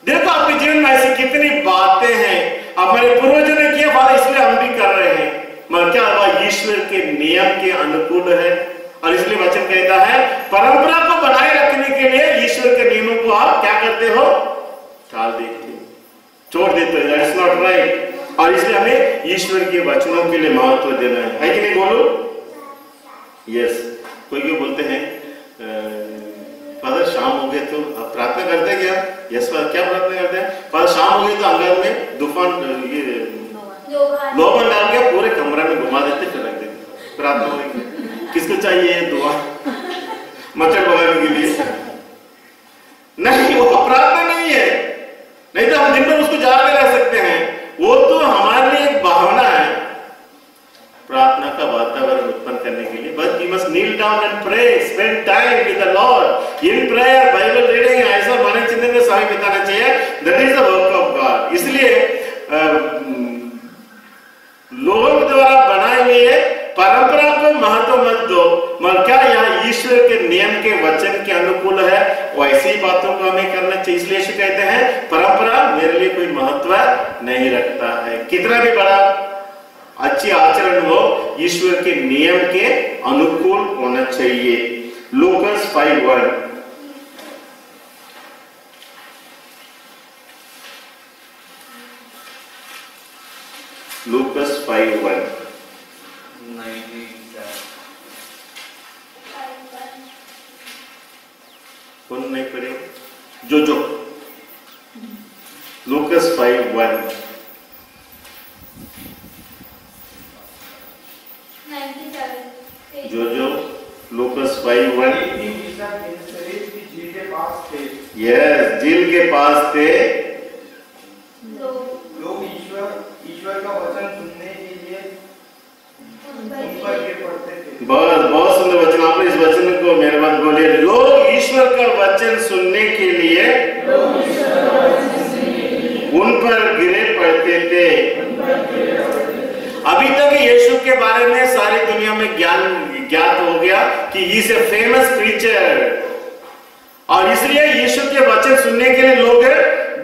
देखो आपके जीवन में ऐसी कितनी बातें हैं, हमारे पूर्वजों ने किया फादर, इसलिए हम भी कर रहे हैं, मगर क्या हुआ? ईश्वर के नियम के अनुकूल है। और इसलिए वचन कहता है परंपरा को बनाए रखने के लिए ईश्वर के नियमों को आप क्या करते हो? टाल देते हो, छोड़ देते हो। That's not right. और इसलिए हमें ईश्वर के वचनों के लिए महत्व देना है कि नहीं? बोलो यस। कोई क्यों बोलते हैं फादर शाम हो गए तो आप प्रार्थना करते हैं क्या? Yes father. क्या प्रार्थना करते हैं फादर? शाम हो गई तो अंगन में तूफान ये लोबन डाल के पूरे कमरे में घुमा देते, फिर रख देते, प्रार्थना होगी। किसको चाहिए दुआ? मच्छर भगाने के लिए नहीं, वो प्रार्थना नहीं है। नहीं तो हम दिन भर उसको जाके रह सकते हैं, वो तो हमारे लिए एक भावना है प्रार्थना का वातावरण उत्पन्न करने के लिए। But we must kneel down and pray, spend time with the Lord in prayer, Bible reading, ऐसा मन चिंतन में समय बिताना चाहिए। That is the work of God. इसलिए लोगों के द्वारा बनाए हुए परंपरा को महत्व मत दो, मगर क्या यह ईश्वर के नियम के वचन के अनुकूल है, वैसी ही बातों को हमें करना चाहिए। इसलिए यीशु कहते हैं परंपरा मेरे लिए कोई महत्व नहीं रखता है। कितना भी बड़ा अच्छी आचरण हो, ईश्वर के नियम के अनुकूल होना चाहिए। लूकास 5:1 लूकास 5:1 कौन नहीं पढ़े? जो लूकास 5:1 जो लूकास 5:1 यस, झील के पास थे
लोग ईश्वर का वचन सुनने के लिए उन पर गिर पड़ते थे।
बहुत सुंदर वचन, आपने इस वचन को मेरे बाद बोलिए। लोग ईश्वर का वचन सुनने के लिए उन पर गिरे पड़ते थे। अभी तक यीशु के बारे में सारी दुनिया में ज्ञात हो गया कि he is a famous preacher, और इसलिए यीशु के वचन सुनने के लिए लोग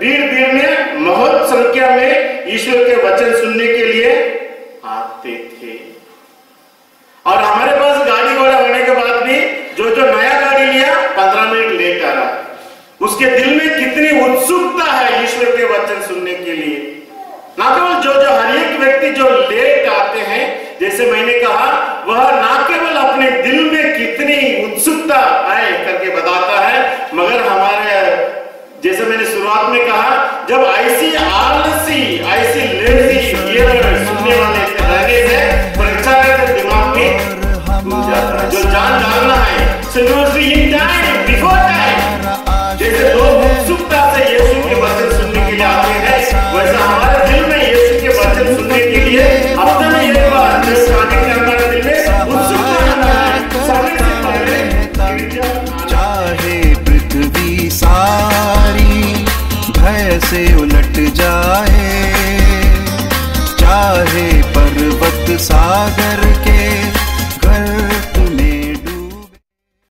भीड़ में बहुत संख्या में ईश्वर के वचन सुनने के लिए आते थे। और हमारे पास गाड़ी घोड़ा होने के बाद भी जो नया गाड़ी लिया 15 मिनट लेट आ रहा है, उसके दिल में कितनी उत्सुकता है ईश्वर के वचन सुनने के लिए। ना केवल जो हर एक व्यक्ति जो लेट आते हैं, जैसे मैंने कहा, वह ना केवल अपने दिल में कितनी उत्सुकता है करके बताता है, मगर हमारे जैसे मैंने शुरुआत में कहा, जब ऐसी आलसी ऐसी लेजी सुनने वाले रहने से परीक्षा का दिमाग में डूब जाता है। जो जान डालना है जैसे लोग उत्सुकता से यीशु के वचन सुनने के लिए आते हैं, वैसा हमारे दिल में यीशु के वचन सुनने के लिए हफ्ते में एक बार हमारे दिल में उत्सुकता रहना है। समय से पहले
चाहे पृथ्वी सारी भय से उलट जाए, चाहे पर्वत सागर के